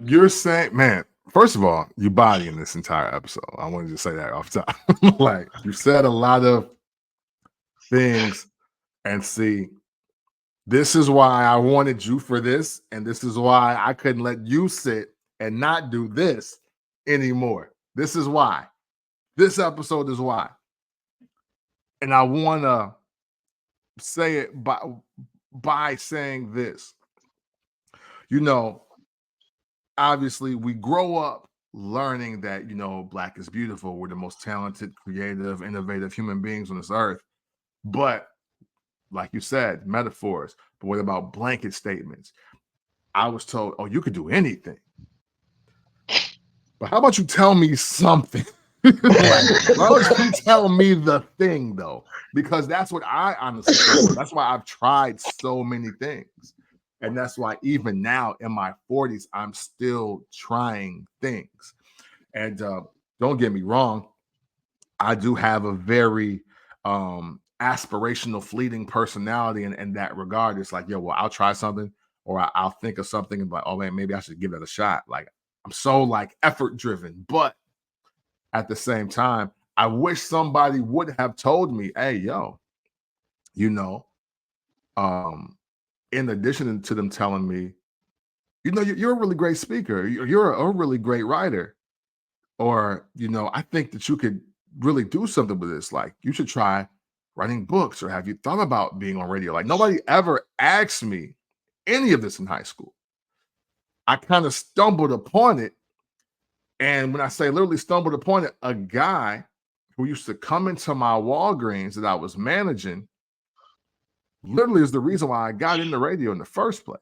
You're saying, man, first of all, you bodying this entire episode. I wanted to say that off top. Like, you said a lot of things, and see, this is why I wanted you for this, and this is why I couldn't let you sit and not do this anymore. This is why. This episode is why. And I want to say it by saying this. Obviously we grow up learning that, Black is beautiful. We're the most talented, creative, innovative human beings on this earth. But like you said, metaphors. But what about blanket statements? I was told, oh, you could do anything. But how about you tell me something? Like, why don't you tell me the thing, though? Because that's what I honestly feel. That's why I've tried so many things. And that's why even now in my 40s, I'm still trying things. And don't get me wrong, I do have a very aspirational, fleeting personality in that regard. It's like, yo, well, I'll try something, or I'll think of something and be like, oh man, maybe I should give that a shot. Like, I'm so like effort driven, but at the same time, I wish somebody would have told me, hey, yo, in addition to them telling me, you're a really great speaker, you're a really great writer, or, I think that you could really do something with this. Like, you should try writing books, or have you thought about being on radio? Like, nobody ever asked me any of this in high school. I kind of stumbled upon it. And when I say literally stumbled upon it, a guy who used to come into my Walgreens that I was managing literally is the reason why I got into radio in the first place.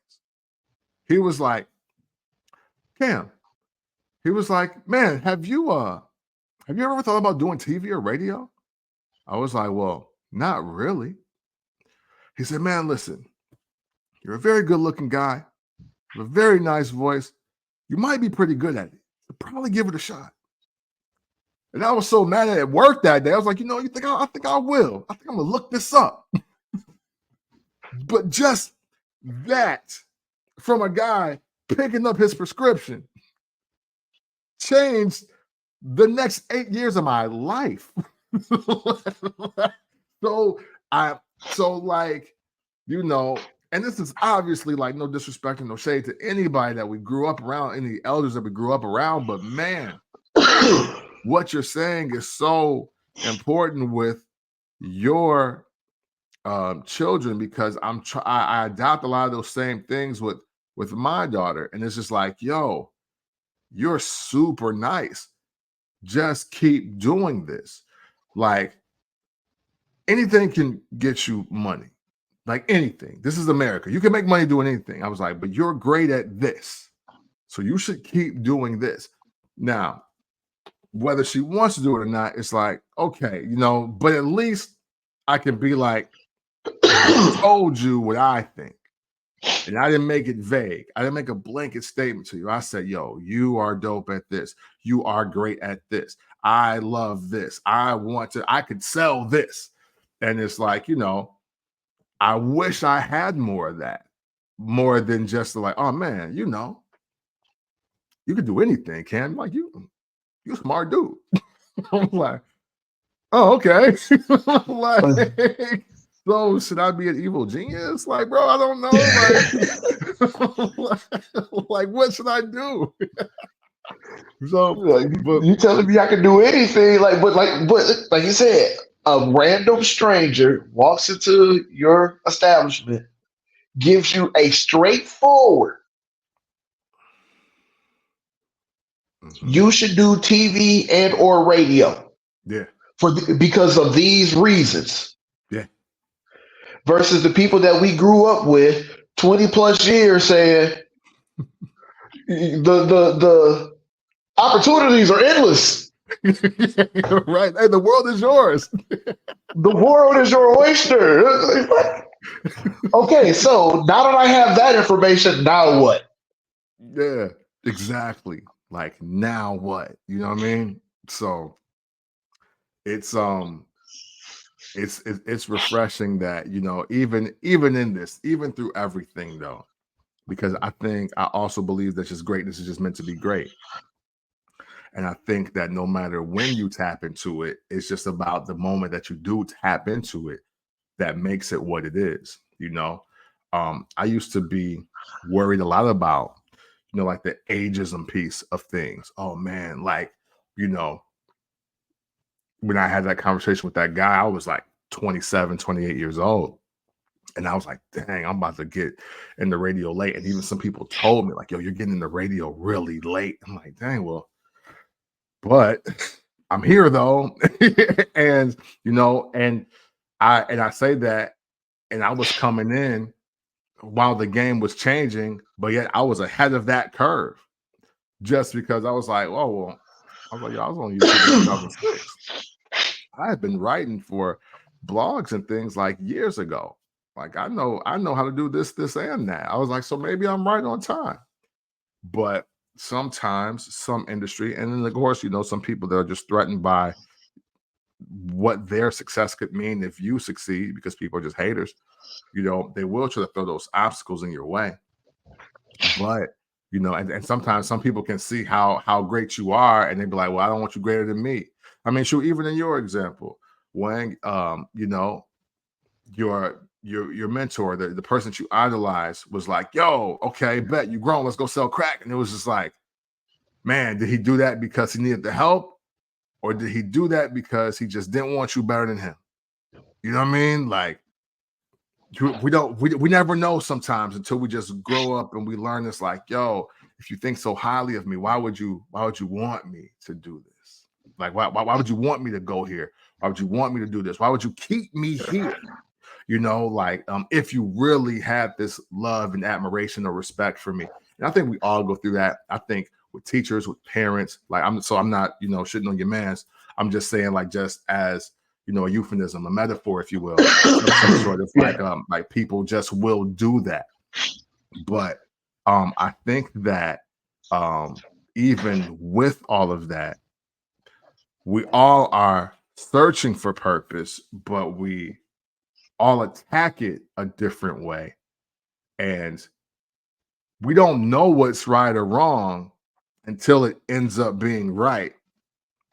He was like, Cam, he was like, man, have you ever thought about doing TV or radio? I was like, well, not really. He said, man, listen, you're a very good looking guy, you have a very nice voice. You might be pretty good at it. So probably give it a shot. And I was so mad at work that day. I was like, I think I will. I think I'm gonna look this up. But just that from a guy picking up his prescription changed the next 8 years of my life. So and this is obviously like no disrespect and no shade to anybody that we grew up around, any elders that we grew up around, but man, what you're saying is so important with your children, because I adopt a lot of those same things with my daughter, and it's just like, yo, you're super nice. Just keep doing this. Like, anything can get you money. Like, anything. This is America. You can make money doing anything. I was like, but you're great at this, so you should keep doing this. Now, whether she wants to do it or not, it's like, okay, but at least I can be like, I told you what I think. And I didn't make it vague. I didn't make a blanket statement to you. I said, yo, you are dope at this. You are great at this. I love this. I could sell this. And it's like, I wish I had more of that, more than just like, oh man, you could do anything, Cam. Like, You a smart dude. I'm like, oh, okay. Like, so should I be an evil genius? Like, bro, I don't know. Like what should I do? So, Like, but you telling me I can do anything? Like you said, a random stranger walks into your establishment, gives you a straightforward, mhm, you should do TV and or radio yeah, because of these reasons, yeah, versus the people that we grew up with 20 plus years saying the opportunities are endless. right. Hey, the world is yours. The world is your oyster. Okay, so now that I have that information, now what? Yeah, exactly. Like now what? You know what I mean? So it's it's refreshing that, you know, even in this, even through everything though, because I also believe that just greatness is just meant to be great. And I think that no matter when you tap into it, it's just about the moment that you do tap into it that makes it what it is, you know. I used to be worried a lot about, you know, like the ageism piece of things. Oh man, like, you know, when I had that conversation with that guy, I was like 27, 28 years old. And I was like, dang, I'm about to get in the radio late. And even some people told me, like, yo, you're getting in the radio really late. I'm like, dang, well, but I'm here though. And you know, and I say that, and I was coming in while the game was changing, but yet I was ahead of that curve just because I was like, oh well, I was like, yo, I was on YouTube in 2006. I had been writing for blogs and things like years ago. Like I know how to do this, this, and that. I was like, so maybe I'm right on time. But sometimes some industry, and then of course, you know, some people that are just threatened by what their success could mean if you succeed because people are just haters, you know, they will try to throw those obstacles in your way. But you know, and sometimes some people can see how great you are, and they be like, well, I don't want you greater than me. I mean, sure, even in your example, Wang, you know, your mentor, the person that you idolize was like, yo, okay, bet you grown, let's go sell crack. And it was just like, man, did he do that because he needed the help? Or did he do that because he just didn't want you better than him? You know what I mean? Like we never know sometimes until we just grow up and we learn this, like, yo, if you think so highly of me, why would you want me to do this? Like why would you want me to go here? Why would you want me to do this? Why would you keep me here? You know, like if you really had this love and admiration or respect for me. And I think we all go through that. I think with teachers, with parents, like I'm not, you know, shitting on your mans. I'm just saying, like, just as, you know, a euphemism, a metaphor, if you will, of some sort of Yeah. like people just will do that. But I think that even with all of that, we all are searching for purpose, but we all attack it a different way. And we don't know what's right or wrong until it ends up being right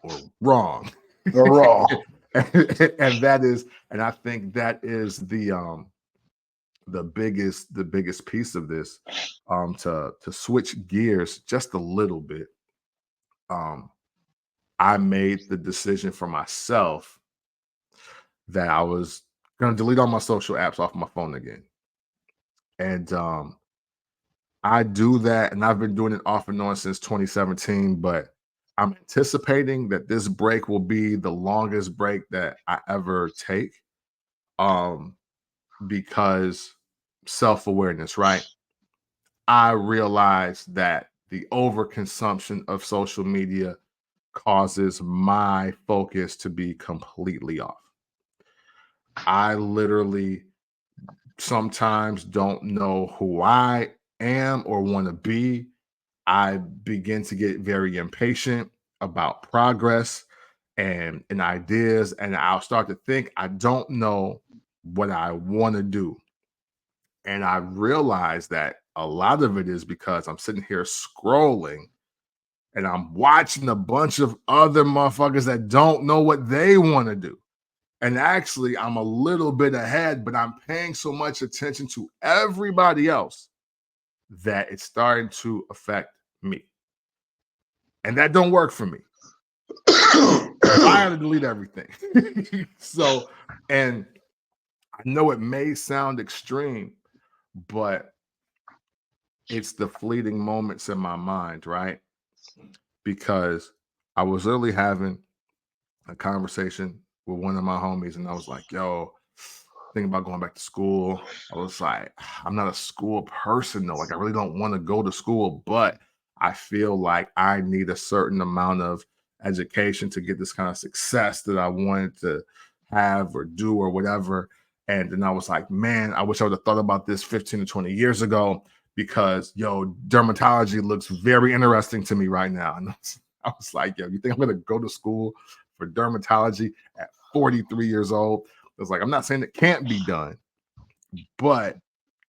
or wrong. You're wrong. And that is, and I think that is the biggest piece of this, to switch gears just a little bit. um I made the decision for myself that I was going to delete all my social apps off my phone again. And I do that, and I've been doing it off and on since 2017, but I'm anticipating that this break will be the longest break that I ever take. Um, because self-awareness, right? I realize that the overconsumption of social media causes my focus to be completely off. I literally sometimes don't know who I am or want to be. I begin to get very impatient about progress and ideas, and I'll start to think I don't know what I want to do. And I realize that a lot of it is because I'm sitting here scrolling and I'm watching a bunch of other motherfuckers that don't know what they want to do. And actually, I'm a little bit ahead, but I'm paying so much attention to everybody else that it's starting to affect me. And that don't work for me. I had to delete everything. So, and I know it may sound extreme, but it's the fleeting moments in my mind, right? Because I was literally having a conversation with one of my homies, and I was like, yo, thinking about going back to school. I was like, I'm not a school person though. Like, I really don't want to go to school, but I feel like I need a certain amount of education to get this kind of success that I wanted to have or do or whatever. And then I was like, man, I wish I would have thought about this 15 to 20 years ago, because yo, dermatology looks very interesting to me right now. And I was like, yo, you think I'm going to go to school for dermatology at 43 years old? I was like, I'm not saying it can't be done, but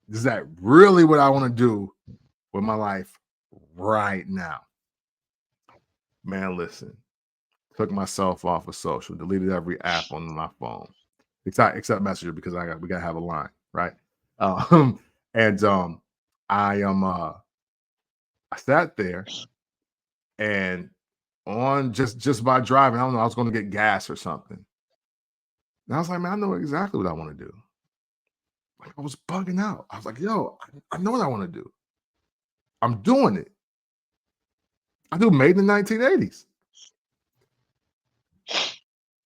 is that really what I want to do with my life right now? Man, listen, took myself off of social, deleted every app on my phone, except Messenger, because we gotta have a line, right? And I sat there, and on just by driving, I don't know, I was going to get gas or something. And I was like, man, I know exactly what I want to do. Like, I was bugging out. I was like, yo, I know what I want to do. I'm doing it. I do Made in the 1980s.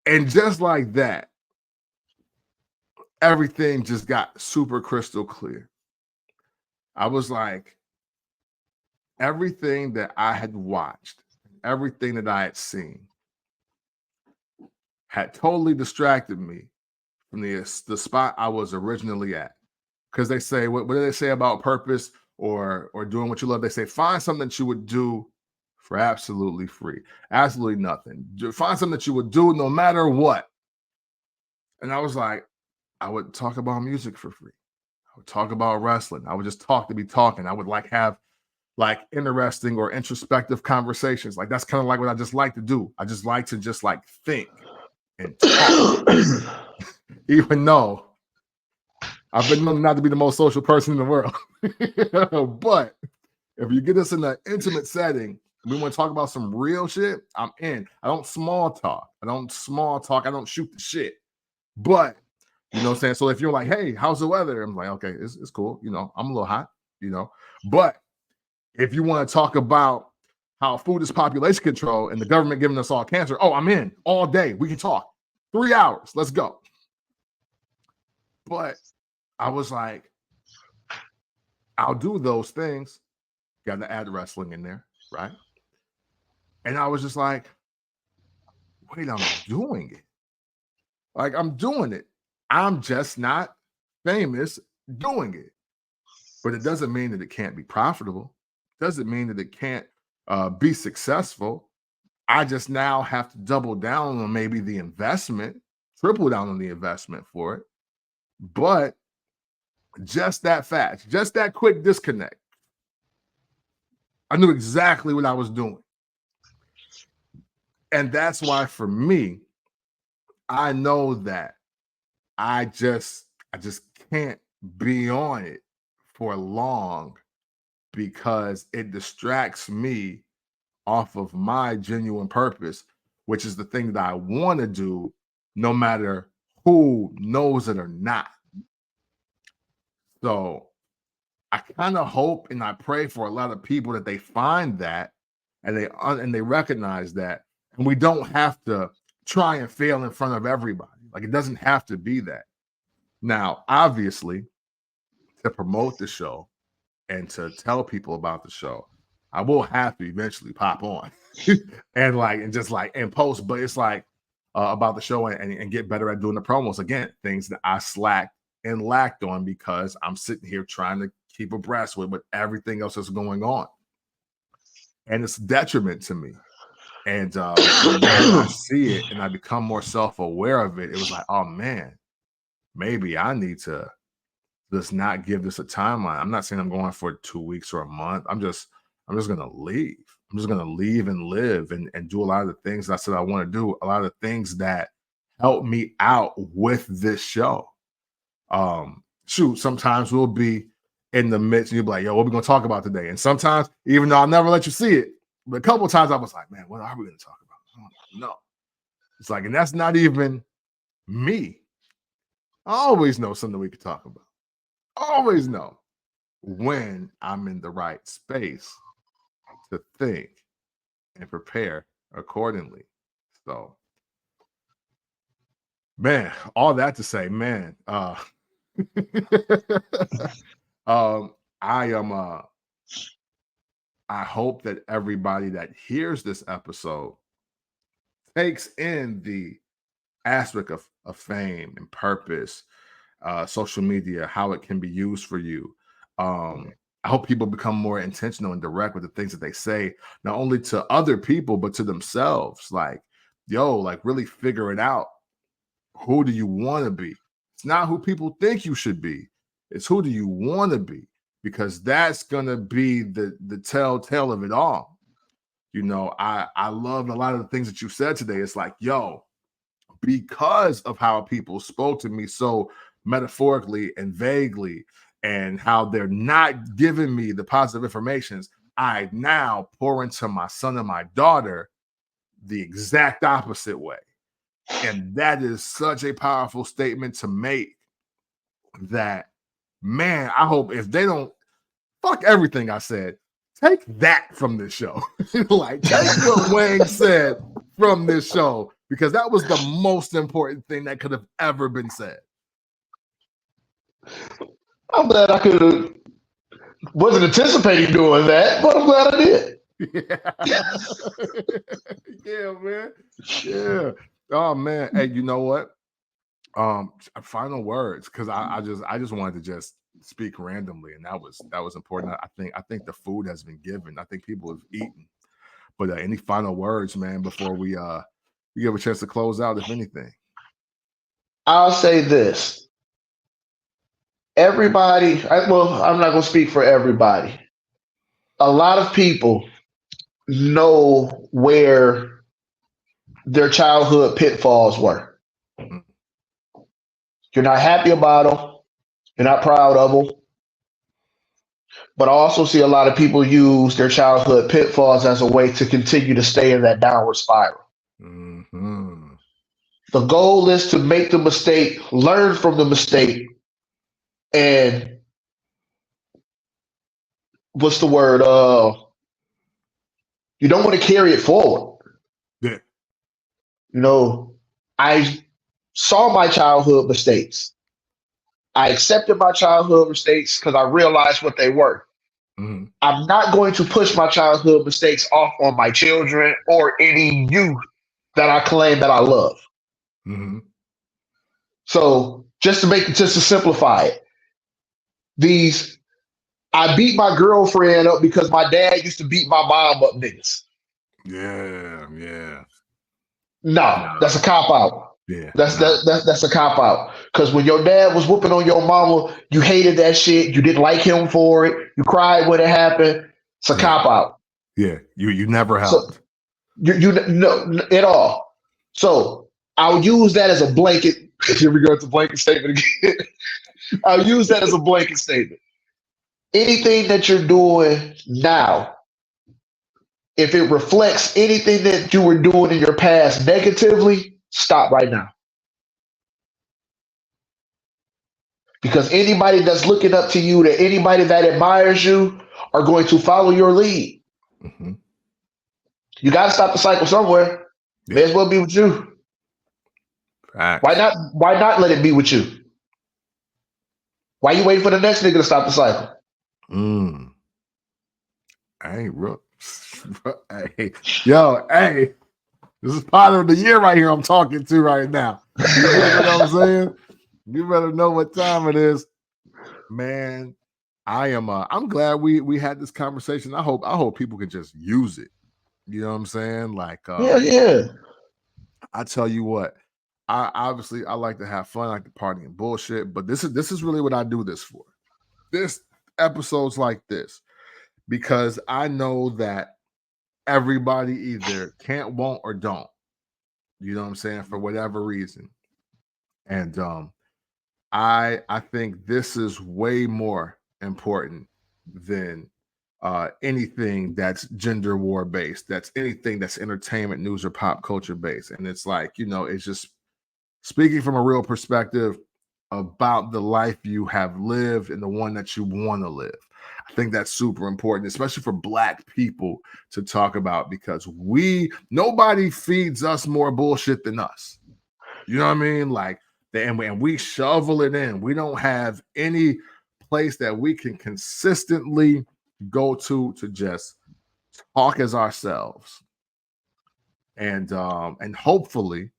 And just like that, everything just got super crystal clear. I was like, everything that I had watched, everything that I had seen had totally distracted me from the spot I was originally at. Because they say, what do they say about purpose or doing what you love? They say, find something that you would do for absolutely free, absolutely nothing. Find something that you would do no matter what. And I was like, I would talk about music for free. I would talk about wrestling. I would just talk to be talking. I would have interesting or introspective conversations. Like, that's kind of like what I just like to do. I just like to think and talk. Even though I've been known not to be the most social person in the world. But if you get us in an intimate setting, we want to talk about some real shit, I'm in. I don't small talk. I don't shoot the shit. But, you know what I'm saying? So if you're like, hey, how's the weather? I'm like, okay, it's cool. You know, I'm a little hot, you know. But if you want to talk about how food is population control and the government giving us all cancer, oh, I'm in all day. We can talk 3 hours. Let's go. But I was like, I'll do those things. Got to add wrestling in there, right? And I was just like, wait, I'm doing it. Like, I'm doing it. I'm just not famous doing it. But it doesn't mean that it can't be profitable. Doesn't mean that it can't be successful. I just now have to double down on maybe the investment, triple down on the investment for it. But just that fast, just that quick disconnect, I knew exactly what I was doing. And that's why for me, I know that I just can't be on it for long, because it distracts me off of my genuine purpose, which is the thing that I want to do, no matter who knows it or not. So I kind of hope and I pray for a lot of people that they find that and they recognize that, and we don't have to try and fail in front of everybody. Like, it doesn't have to be that. Now, obviously, to promote the show and to tell people about the show, I will have to eventually pop on and post. But it's like about the show and get better at doing the promos. Again, things that I slacked and lacked on because I'm sitting here trying to keep abreast with everything else that's going on. And it's detriment to me. And when I see it and I become more self-aware of it, it was like, oh man, maybe I need to just not give this a timeline. I'm not saying I'm going for 2 weeks or a month. I'm just gonna leave. I'm just gonna leave and live and do a lot of the things I said I want to do, a lot of the things that help me out with this show. Shoot, sometimes we'll be in the midst and you'll be like, yo, what are we gonna talk about today? And sometimes, even though I'll never let you see it, but a couple of times I was like, man, what are we gonna talk about? I don't know. It's like, and that's not even me. I always know something we could talk about. Always know when I'm in the right space to think and prepare accordingly. So, man, all that to say, man, I am I hope that everybody that hears this episode takes in the aspect of fame and purpose, social media, how it can be used for you. I hope people become more intentional and direct with the things that they say, not only to other people, but to themselves. Like, yo, like really figure it out. Who do you want to be? It's not who people think you should be. It's who do you want to be? Because that's gonna be the telltale of it all. You know, I love a lot of the things that you said today. It's like, yo, because of how people spoke to me so metaphorically and vaguely, and how they're not giving me the positive informations, I now pour into my son and my daughter the exact opposite way. And that is such a powerful statement to make that, man, I hope if they don't fuck everything I said, take that from this show. Like, take what Wang said from this show, because that was the most important thing that could have ever been said. I'm glad I could have. Wasn't anticipating doing that, but I'm glad I did. Yeah, yeah, man. Yeah. Oh man. Hey, you know what? Final words, because I just wanted to just speak randomly, and that was important. I think the food has been given. I think people have eaten. But any final words, man, before we give a chance to close out, if anything? I'll say this. Everybody, well, I'm not going to speak for everybody. A lot of people know where their childhood pitfalls were. Mm. You're not happy about them. You're not proud of them. But I also see a lot of people use their childhood pitfalls as a way to continue to stay in that downward spiral. Mm-hmm. The goal is to make the mistake, learn from the mistake, and what's the word? You don't want to carry it forward. Yeah. You know, I saw my childhood mistakes. I accepted my childhood mistakes because I realized what they were. Mm-hmm. I'm not going to push my childhood mistakes off on my children or any youth that I claim that I love. Mm-hmm. So just to simplify it, I beat my girlfriend up because my dad used to beat my mom up, niggas. Yeah, yeah. No, that's a cop out. Yeah. That's a cop out. Because when your dad was whooping on your mama, you hated that shit. You didn't like him for it. You cried when it happened. It's a cop out. Yeah. You never So helped. you no at all. So I'll use that as a blanket. Here we go. It's a blanket statement again. I'll use that as a blanket statement. Anything that you're doing now, if it reflects anything that you were doing in your past negatively, stop right now. Because anybody that's looking up to you, that anybody that admires you, are going to follow your lead. Mm-hmm. You got to stop the cycle somewhere. Yeah. May as well be with you. Facts. Why not? Why not let it be with you? Why you waiting for the next nigga to stop the cycle? Hey, bro. Hey, yo, hey. This is part of the year right here I'm talking to right now. You know what I'm saying? You better know what time it is. Man, I'm glad we had this conversation. I hope people can just use it. You know what I'm saying? Like Yeah. I tell you what, I like to have fun, I like to party and bullshit, but this is really what I do this for. This episodes like this, because I know that everybody either can't, won't, or don't. You know what I'm saying? For whatever reason. And I think this is way more important than anything that's gender war based. That's anything that's entertainment, news, or pop culture based. And it's like, you know, it's just speaking from a real perspective about the life you have lived and the one that you want to live. I think that's super important, especially for Black people to talk about, because nobody feeds us more bullshit than us. You know what I mean? Like, and we shovel it in. We don't have any place that we can consistently go to just talk as ourselves. And hopefully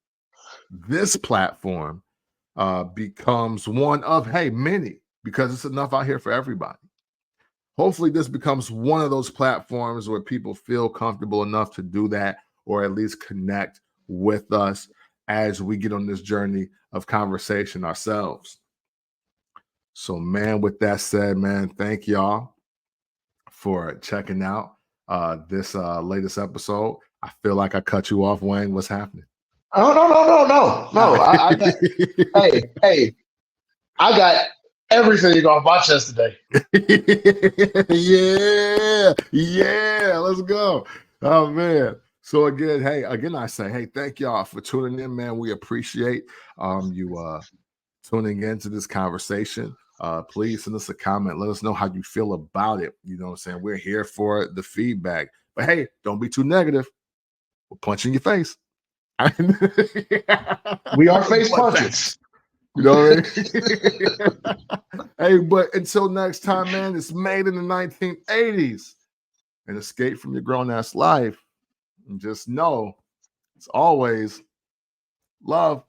this platform becomes one of, hey, many, because it's enough out here for everybody. Hopefully this becomes one of those platforms where people feel comfortable enough to do that, or at least connect with us as we get on this journey of conversation ourselves. So, man, with that said, man, thank y'all for checking out this latest episode. I feel like I cut you off, Wang. What's happening? Oh, no. I got, hey, I got everything off my chest today. Yeah, let's go. Oh, man. So again, I say, hey, thank y'all for tuning in, man. We appreciate you tuning into this conversation. Please send us a comment. Let us know how you feel about it. You know what I'm saying? We're here for the feedback. But hey, don't be too negative. We'll punch in your face. We are face punches. You know what I mean? Hey, but until next time, man, it's made in the 1980s. And escape from your grown-ass life. And just know it's always love.